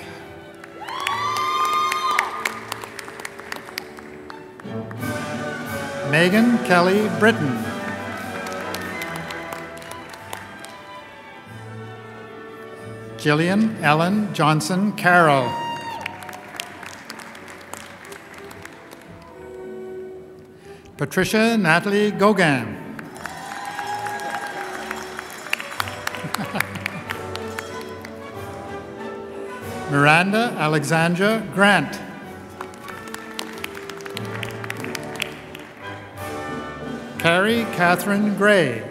Megan Kelly Britton. Jillian Ellen Johnson Carroll. Patricia Natalie Gauguin. Miranda Alexandra Grant. Carrie Catherine Gray.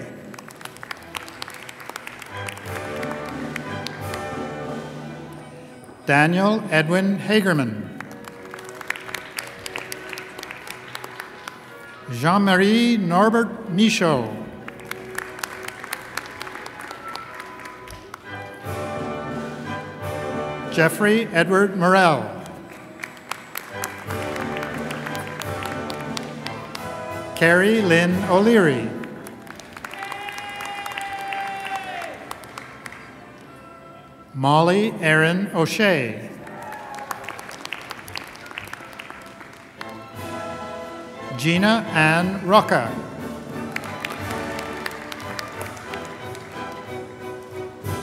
Daniel Edwin Hagerman. Jean-Marie Norbert Michaud. Jeffrey Edward Morell. Carrie Lynn O'Leary. Molly Erin O'Shea. Gina Ann Rocca.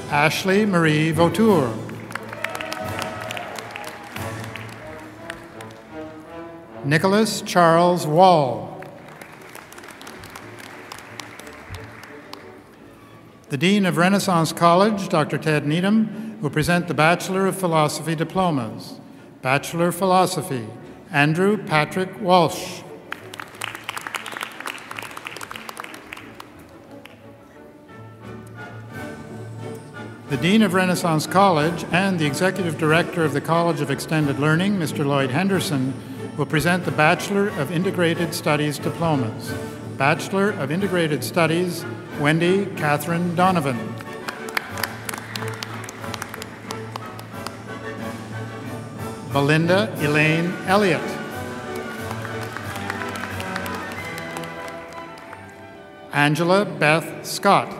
Ashley Marie Vautour. Nicholas Charles Wall. The Dean of Renaissance College, Dr. Ted Needham, will present the Bachelor of Philosophy diplomas. Bachelor of Philosophy, Andrew Patrick Walsh. The Dean of Renaissance College and the Executive Director of the College of Extended Learning, Mr. Lloyd Henderson, will present the Bachelor of Integrated Studies diplomas. Bachelor of Integrated Studies, Wendy Catherine Donovan. Belinda Elaine Elliott. Angela Beth Scott.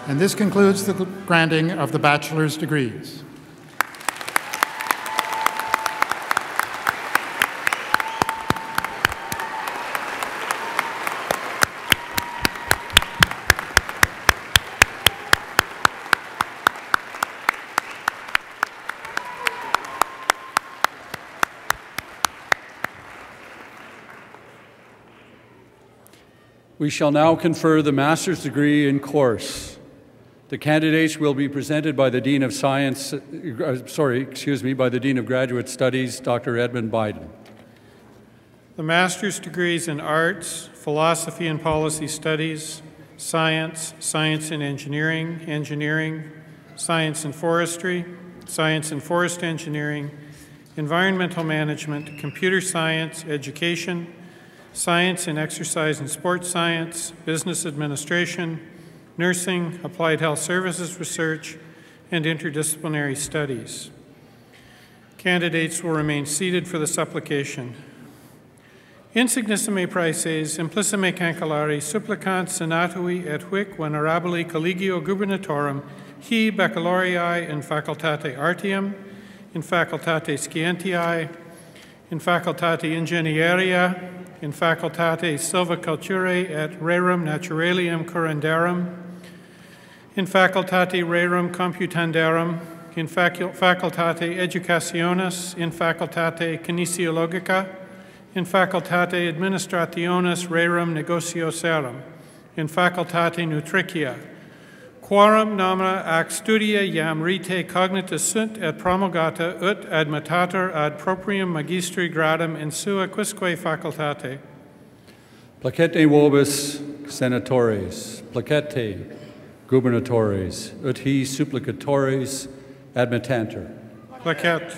And this concludes the granting of the bachelor's degrees. We shall now confer the master's degree in course. The candidates will be presented by the Dean of by the Dean of Graduate Studies, Dr. Edmund Biden. The master's degrees in arts, philosophy and policy studies, science, science and engineering, science and forestry, science and forest engineering, environmental management, computer science, education, science and exercise and sports science, business administration, nursing, applied health services research, and interdisciplinary studies. Candidates will remain seated for the supplication. Insignissime praeses, implicime cancellari, supplicant senatui et huic venerabili collegio gubernatorum, hi baccalaureae in facultate artium, in facultate scientiae, in facultate ingenieria, in facultate silviculturae et rerum naturalium curandarum, in facultate rerum computandarum, in facultate educationis, in facultate kinesiologica, in facultate administrationis rerum negotiosarum, in facultate nutricia, quorum nomina ac studia iam rite cognita sunt et promulgata ut admitator ad proprium magistri gradum in sua quisque facultate. Placete vobis senatores, placete gubernatores, ut hi supplicatores admittanter. Placet.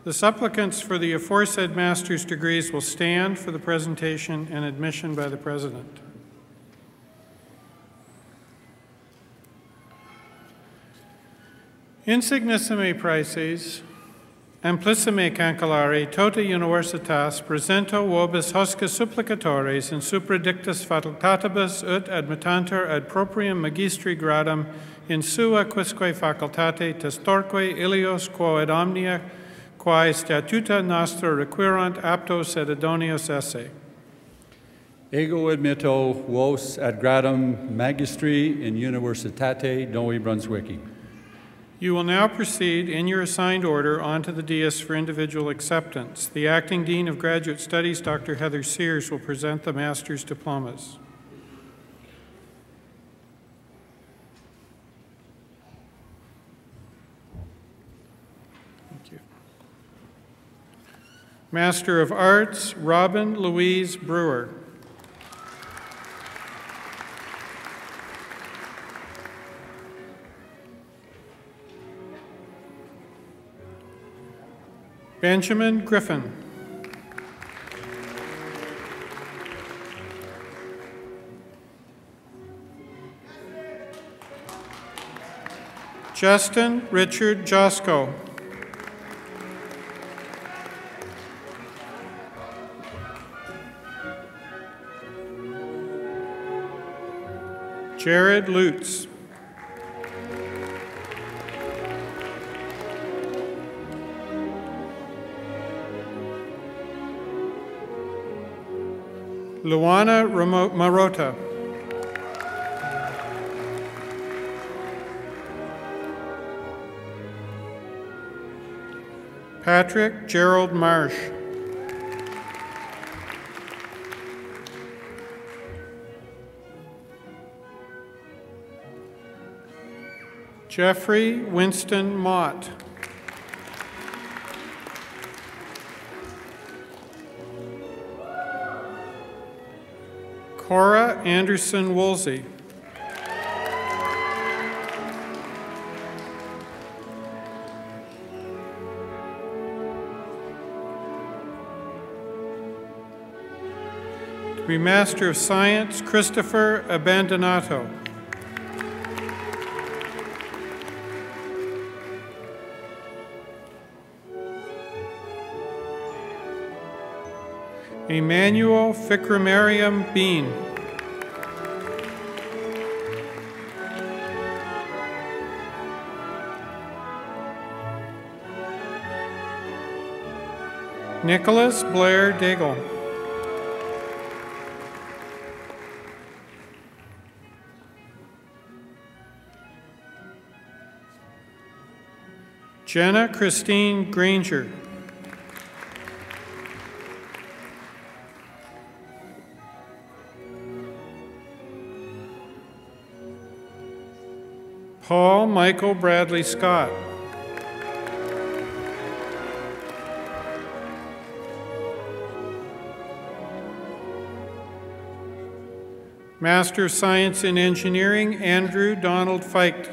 The supplicants for the aforesaid master's degrees will stand for the presentation and admission by the President. Insignissime praeses, amplissime cancellari, tota universitas presento vobis hosca supplicatores in supradictus facultatibus ut admittanter ad proprium magistri gradum in sua quisque facultate testorque ilios quo ad omnia quae statuta nostra requirant aptos et idonios esse. Ego admitto vos ad gradum magistri in universitate Novi Brunswicki. You will now proceed in your assigned order onto the dais for individual acceptance. The Acting Dean of Graduate Studies, Dr. Heather Sears, will present the master's diplomas. Thank you. Master of Arts, Robin Louise Brewer. Benjamin Griffin. Justin Richard Josko. Jared Lutz. Luana Marota. Patrick Gerald Marsh. Jeffrey Winston Mott. Cora Anderson Woolsey. To be Master of Science, Christopher Abbandonato. Emmanuel Fikramariam Bean. Nicholas Blair Daigle. Jenna Christine Granger. Paul Michael Bradley Scott. Master of Science in Engineering, Andrew Donald Feicht.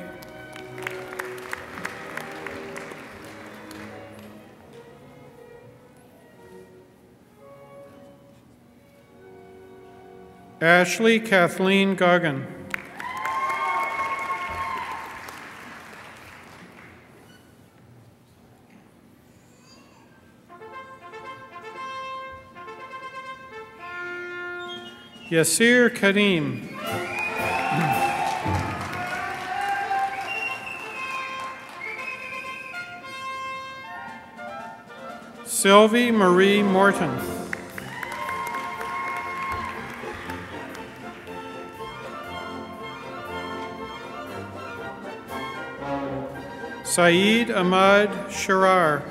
Ashley Kathleen Goggin. Yasir Karim. Sylvie Marie Morton. Saeed Ahmad Sharar.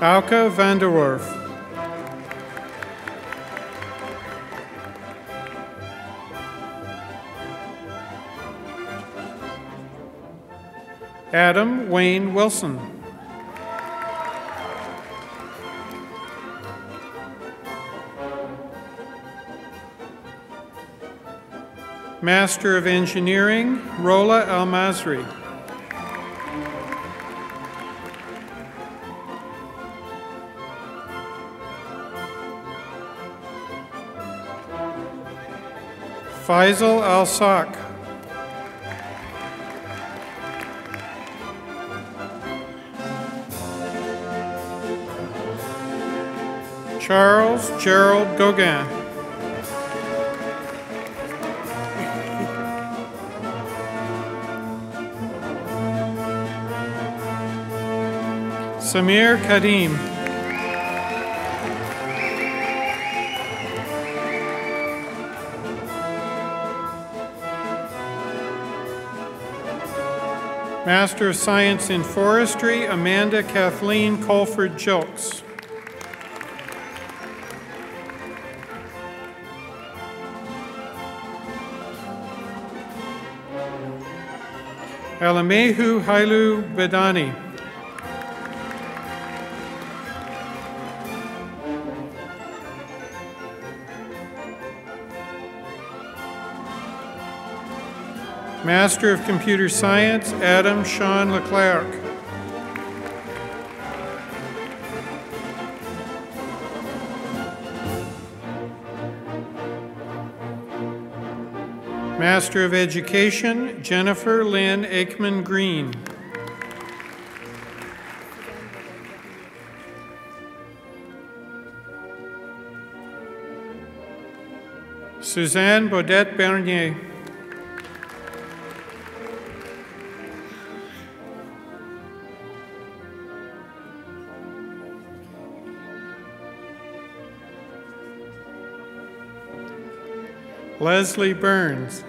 Auke van der Werf. Adam Wayne Wilson. Master of Engineering, Rola Al-Masri. Faisal Al-Saq. Charles Gerald Gauguin. Samir Kadim. Master of Science in Forestry, Amanda Kathleen Colford Jilks. Alamehu Hailu Bedani. Master of Computer Science, Adam Sean Leclerc. Master of Education, Jennifer Lynn Aikman Green. Suzanne Baudette Bernier. Leslie Burns.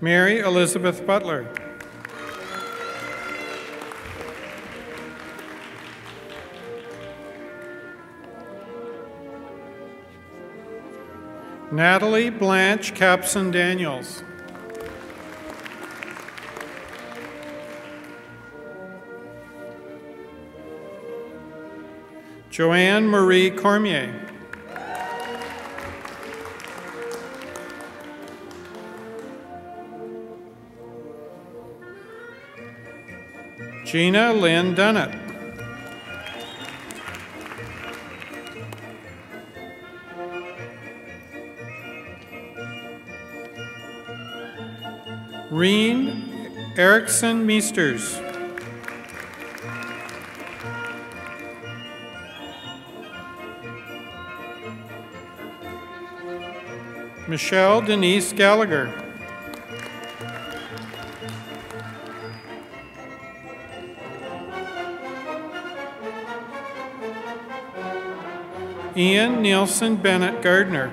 Mary Elizabeth Butler. Natalie Blanche Capson Daniels. Joanne Marie Cormier. Gina Lynn Dunnett. Reen Erickson Meesters. Michelle Denise Gallagher. Ian Nielsen Bennett Gardner.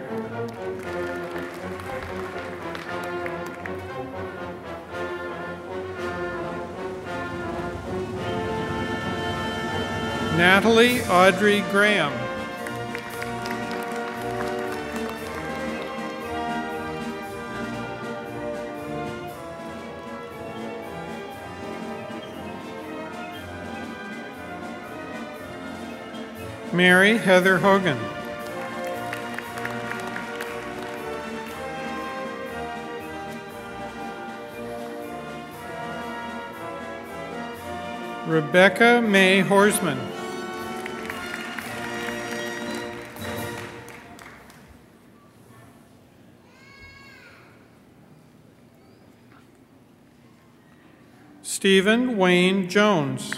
Natalie Audrey Graham. Mary Heather Hogan. Rebecca May Horsman. Stephen Wayne Jones.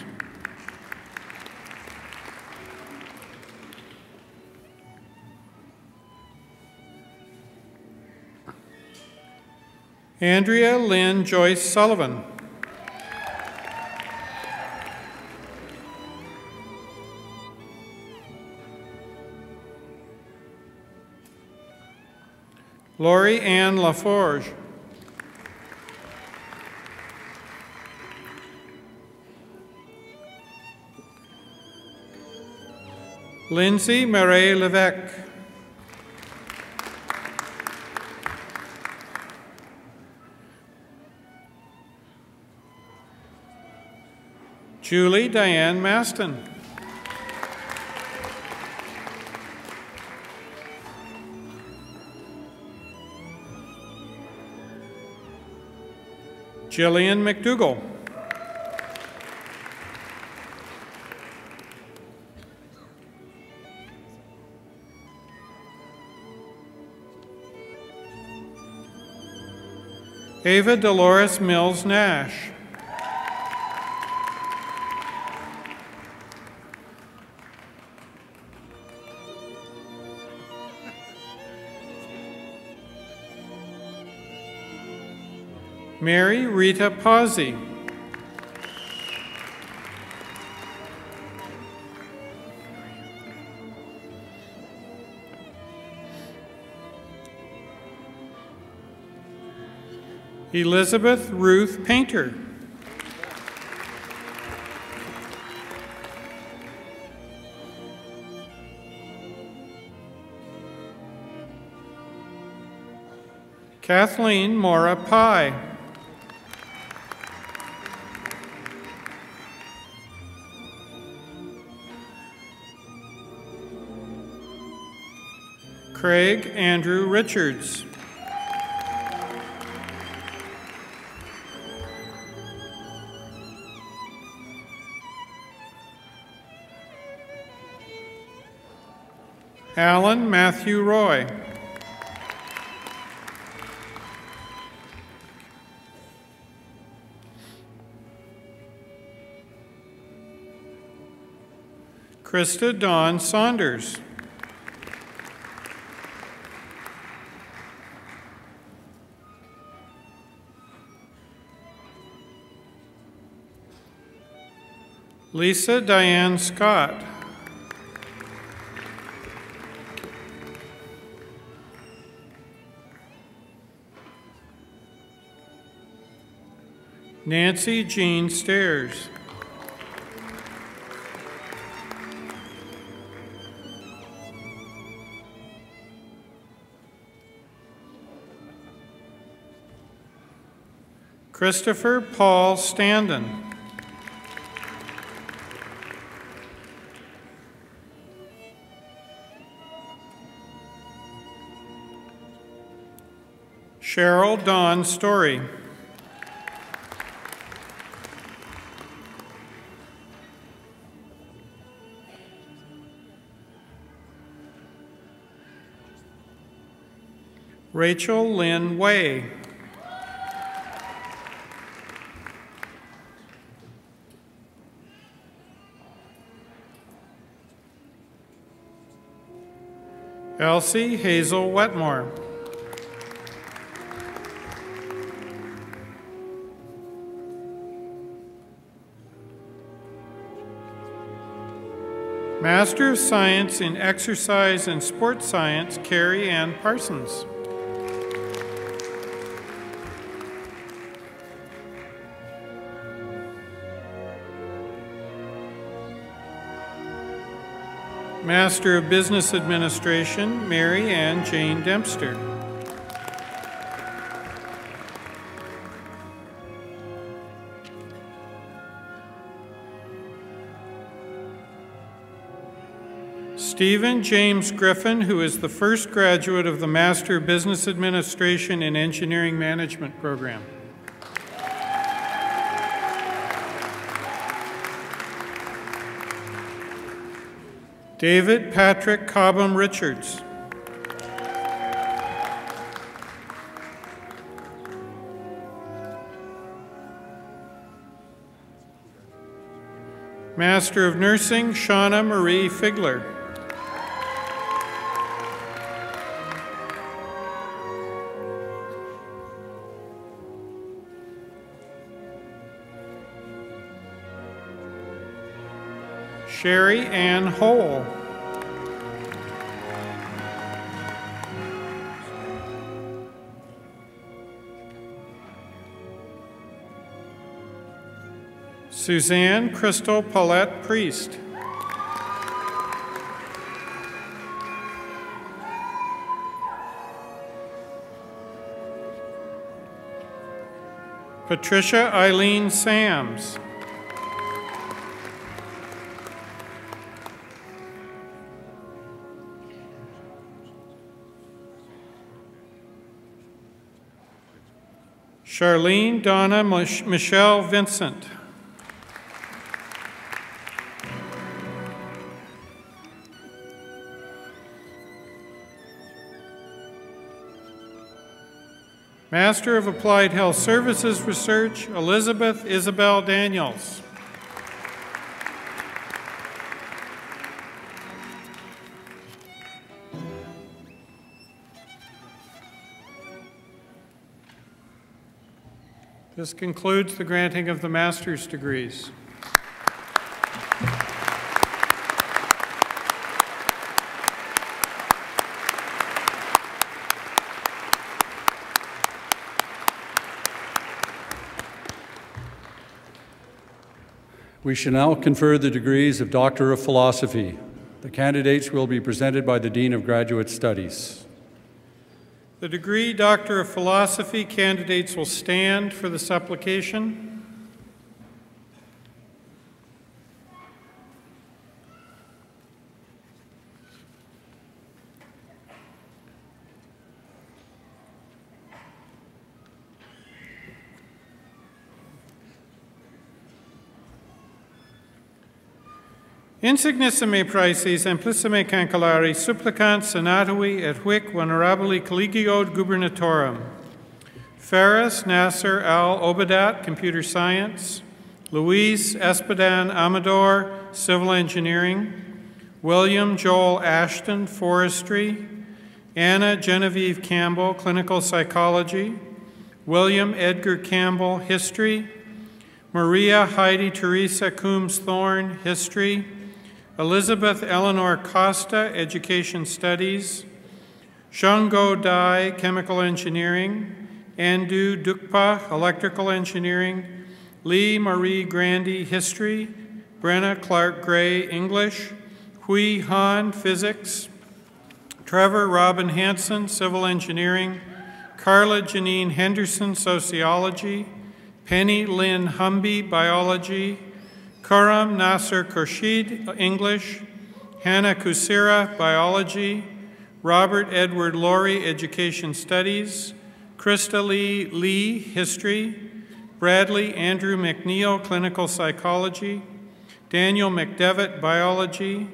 Andrea Lynn Joyce Sullivan. Lori Ann Laforge. Lindsay Marie Levesque. Julie Diane Maston. Jillian McDougall. Ava Dolores Mills Nash. Mary Rita Pazzi. Elizabeth Ruth Painter. Kathleen Mora Pye. Craig Andrew Richards. Alan Matthew Roy. Krista Dawn Saunders. Lisa Diane Scott. Nancy Jean Stairs. Christopher Paul Standen. Cheryl Dawn Story. Rachel Lynn Way. Elsie Hazel Wetmore. Master of Science in Exercise and Sports Science, Carrie Ann Parsons. Master of Business Administration, Mary Ann Jane Dempster. Stephen James Griffin, who is the first graduate of the Master of Business Administration in Engineering Management program. David Patrick Cobham Richards. Master of Nursing, Shauna Marie Figler. Sherry Ann Hole. Suzanne Crystal Paulette Priest. Patricia Eileen Sams. Charlene Donna Michelle Vincent. Master of Applied Health Services Research, Elizabeth Isabel Daniels. This concludes the granting of the master's degrees. We shall now confer the degrees of Doctor of Philosophy. The candidates will be presented by the Dean of Graduate Studies. The degree Doctor of Philosophy candidates will stand for the supplication. Insignissime praeses amplissime cancellari supplicant senatui et huic venerabili collegio gubernatorum. Ferris Nasser Al Obadat, Computer Science. Luis Espadan Amador, Civil Engineering. William Joel Ashton, Forestry. Anna Genevieve Campbell, Clinical Psychology. William Edgar Campbell, History. Maria Heidi Teresa Coombs-Thorne, History. Elizabeth Eleanor Costa, Education Studies. Shungo Dai, Chemical Engineering. Andu Dukpa, Electrical Engineering. Lee Marie Grandy, History. Brenna Clark Gray, English. Hui Han, Physics. Trevor Robin Hansen, Civil Engineering. Carla Janine Henderson, Sociology. Penny Lynn Humby, Biology, Karam Nasser Khurshid, English, Hannah Kusira, Biology, Robert Edward Laurie, Education Studies, Krista Lee, History, Bradley Andrew McNeil, Clinical Psychology, Daniel McDevitt, Biology,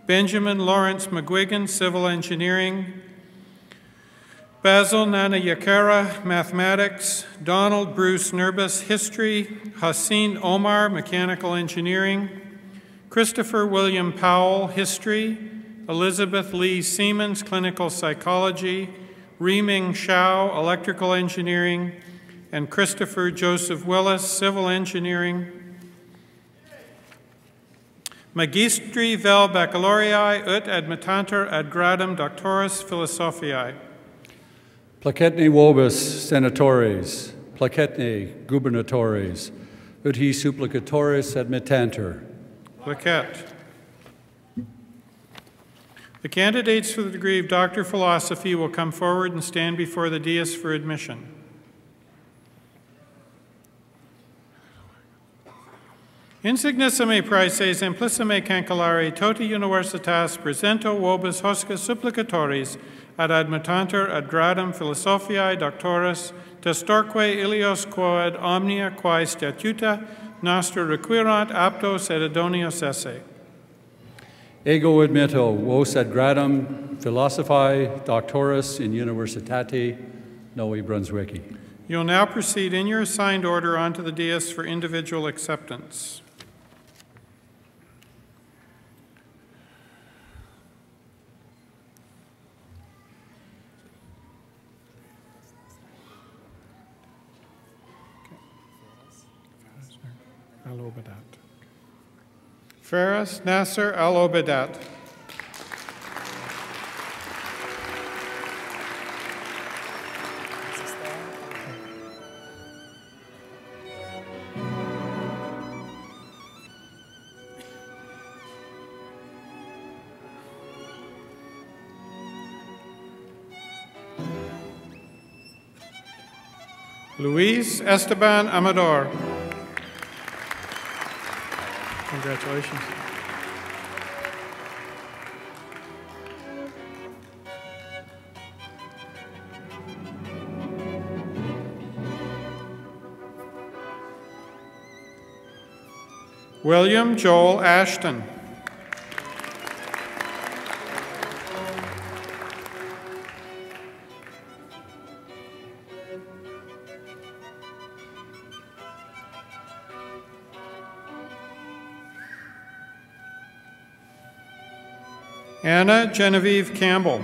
Benjamin Lawrence McGuigan, Civil Engineering, Basil Nanayakara, Mathematics, Donald Bruce Nurbis, History, Hassin Omar, Mechanical Engineering, Christopher William Powell, History, Elizabeth Lee Siemens, Clinical Psychology, Reming Shao, Electrical Engineering, and Christopher Joseph Willis, Civil Engineering. Magistri vel baccalaureae ut admittantur ad gradum doctoris philosophiae. Placetne vobis senatores, placetne gubernatores, ut hi supplicatoris admittantur. Placet. The candidates for the degree of Doctor of Philosophy will come forward and stand before the dais for admission. Insignissime praeses implicime cancellare toti universitas presento vobis hosca supplicatoris ad admittantur ad gradum philosophiae doctoris testorque ilios quod omnia quae statuta nostra requirant aptos et idonios esse. Ego admitto vos ad gradum philosophiae doctoris in universitate Novi Brunswicki. You'll now proceed in your assigned order onto the dais for individual acceptance. Al-Obadat. Faris Nasser Al-Obadat. Luis Esteban Amador. Congratulations. William Joel Ashton. Anna Genevieve Campbell.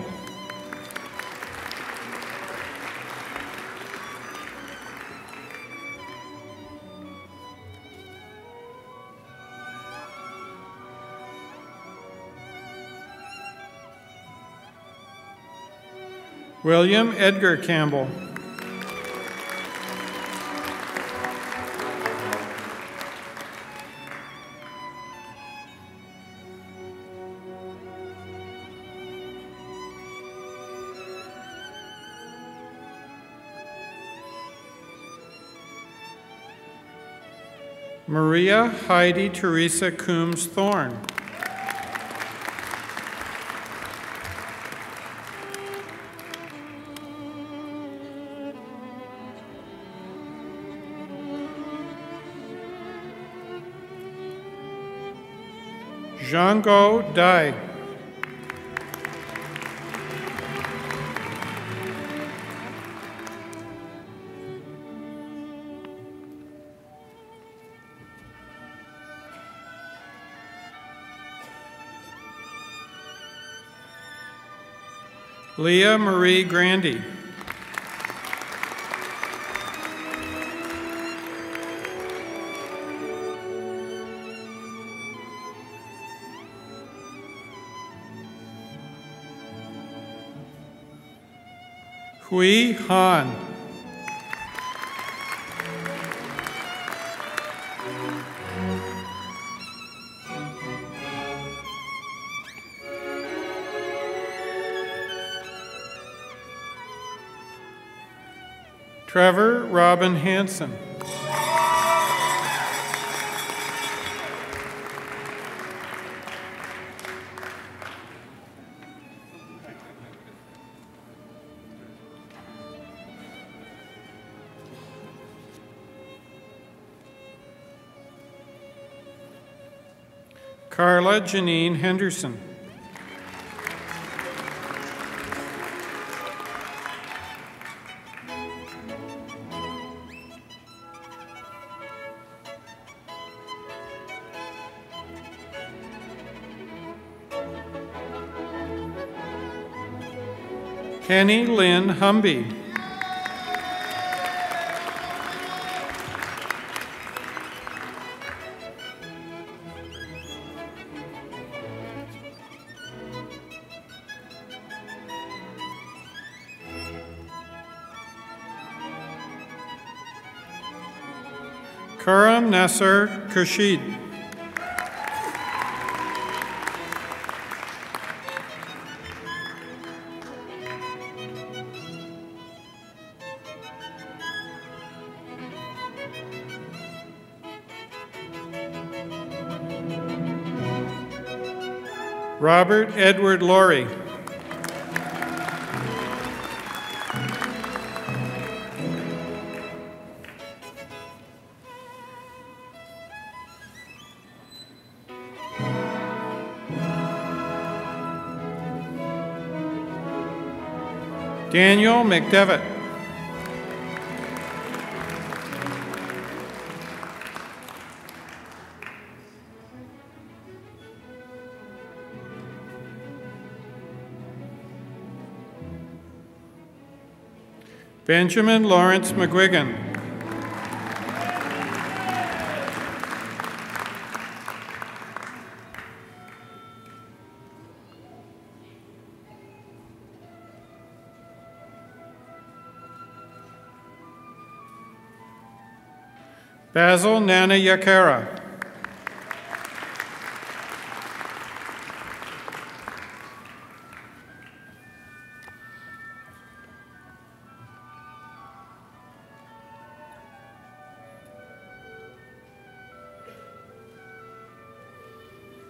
William Edgar Campbell. Maria Heidi Teresa Coombs Thorne. Zhangguo Dai. Leah Marie Grandy. Hui Han. Trevor Robin Hansen. Carla Janine Henderson. Kenny Lynn Humby. Karam Nasser Khurshid. Robert Edward Laurie. Daniel McDevitt. Benjamin Lawrence McGuigan. Basil Nana Yakara.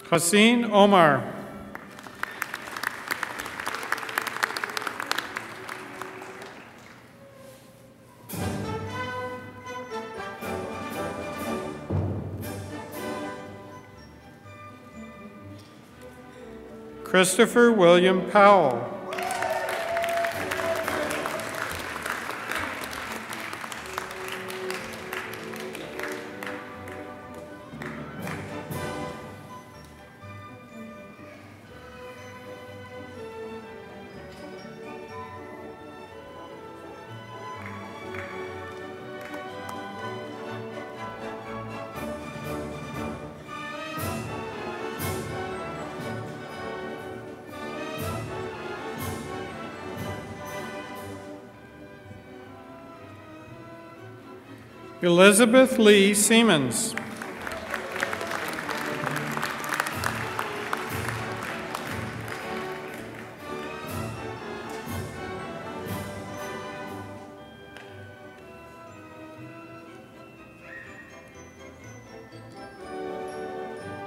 Haseen Omar. Christopher William Powell. Elizabeth Lee Siemens.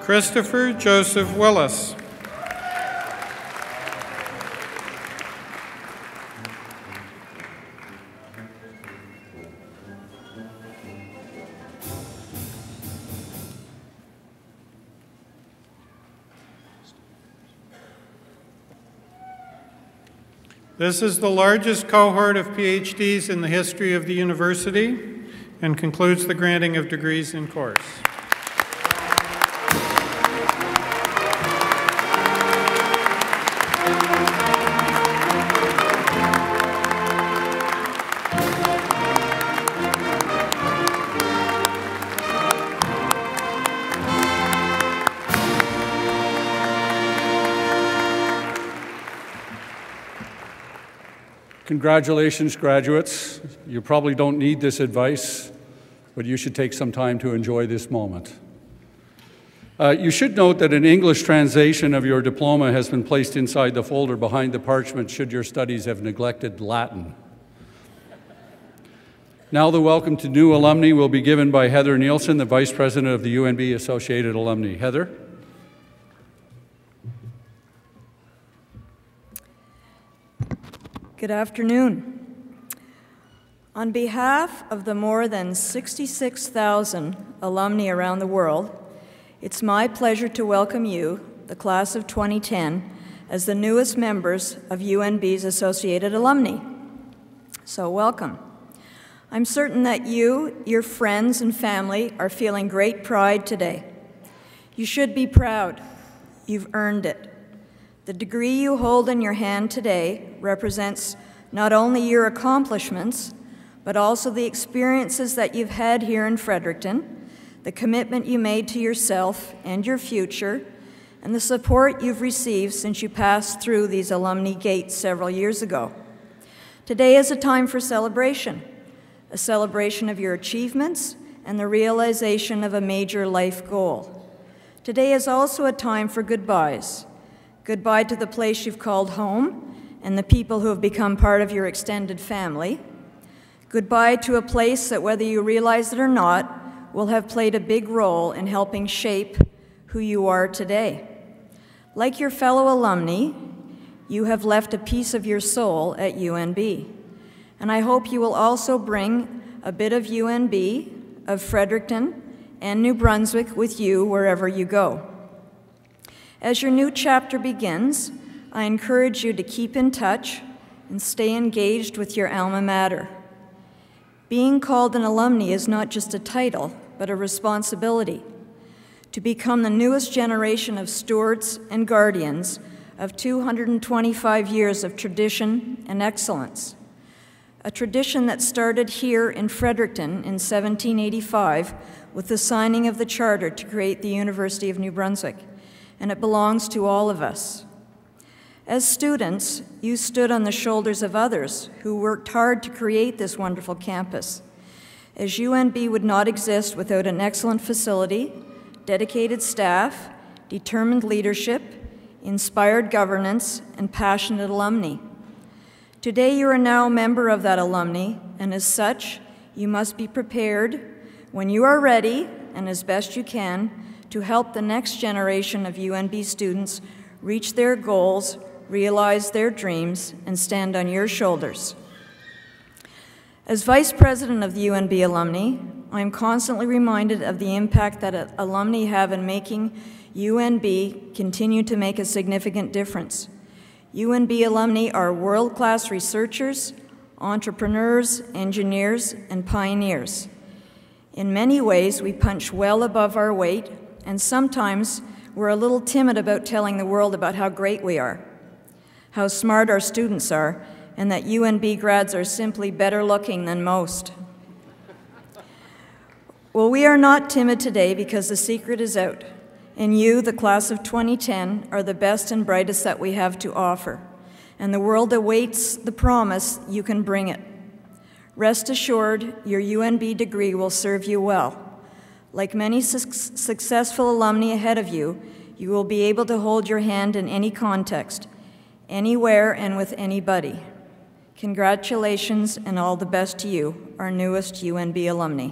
Christopher Joseph Willis. This is the largest cohort of PhDs in the history of the university and concludes the granting of degrees in course. Congratulations, graduates. You probably don't need this advice, but you should take some time to enjoy this moment. You should note that an English translation of your diploma has been placed inside the folder behind the parchment should your studies have neglected Latin. Now the welcome to new alumni will be given by Heather Nielsen, the Vice President of the UNB Associated Alumni. Heather? Good afternoon. On behalf of the more than 66,000 alumni around the world, It's my pleasure to welcome you, the class of 2010, as the newest members of UNB's Associated Alumni. So welcome. I'm certain that you, your friends, and family are feeling great pride today. You should be proud. You've earned it. The degree you hold in your hand today represents not only your accomplishments, but also the experiences that you've had here in Fredericton, the commitment you made to yourself and your future, and the support you've received since you passed through these alumni gates several years ago. Today is a time for celebration, a celebration of your achievements and the realization of a major life goal. Today is also a time for goodbyes. Goodbye to the place you've called home and the people who have become part of your extended family. Goodbye to a place that, whether you realize it or not, will have played a big role in helping shape who you are today. Like your fellow alumni, you have left a piece of your soul at UNB. And I hope you will also bring a bit of UNB, of Fredericton, and New Brunswick with you wherever you go. As your new chapter begins, I encourage you to keep in touch and stay engaged with your alma mater. Being called an alumni is not just a title, but a responsibility to become the newest generation of stewards and guardians of 225 years of tradition and excellence. A tradition that started here in Fredericton in 1785 with the signing of the charter to create the University of New Brunswick, and it belongs to all of us. As students, you stood on the shoulders of others who worked hard to create this wonderful campus, as UNB would not exist without an excellent facility, dedicated staff, determined leadership, inspired governance, and passionate alumni. Today you are now a member of that alumni, and as such, you must be prepared when you are ready, and as best you can, to help the next generation of UNB students reach their goals, realize their dreams, and stand on your shoulders. As Vice President of the UNB Alumni, I am constantly reminded of the impact that alumni have in making UNB continue to make a significant difference. UNB alumni are world-class researchers, entrepreneurs, engineers, and pioneers. In many ways, we punch well above our weight, and sometimes we're a little timid about telling the world about how great we are, how smart our students are, and that UNB grads are simply better looking than most. Well, we are not timid today because the secret is out, and you, the class of 2010, are the best and brightest that we have to offer, and the world awaits the promise you can bring it. Rest assured, your UNB degree will serve you well. Like many successful alumni ahead of you, you will be able to hold your hand in any context, anywhere and with anybody. Congratulations and all the best to you, our newest UNB alumni.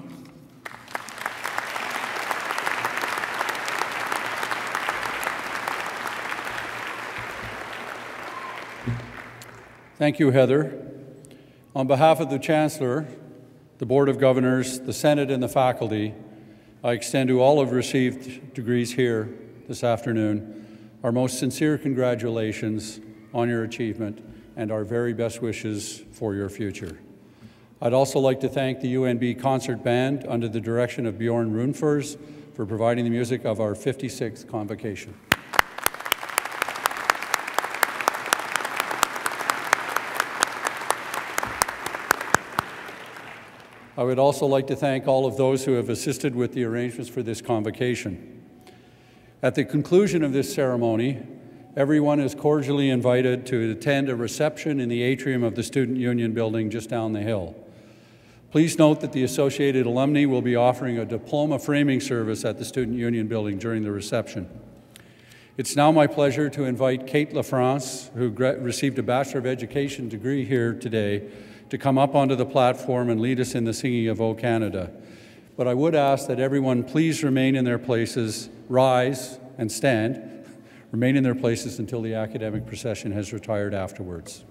Thank you, Heather. On behalf of the Chancellor, the Board of Governors, the Senate, and the faculty, I extend to all who have received degrees here this afternoon our most sincere congratulations on your achievement and our very best wishes for your future. I'd also like to thank the UNB Concert Band under the direction of Bjorn Runfors for providing the music of our 56th convocation. I would also like to thank all of those who have assisted with the arrangements for this convocation. At the conclusion of this ceremony, everyone is cordially invited to attend a reception in the atrium of the Student Union building just down the hill. Please note that the Associated Alumni will be offering a diploma framing service at the Student Union building during the reception. It's now my pleasure to invite Kate LaFrance, who received a Bachelor of Education degree here today, to come up onto the platform and lead us in the singing of O Canada. But I would ask that everyone please remain in their places, rise and stand, remain in their places until the academic procession has retired afterwards.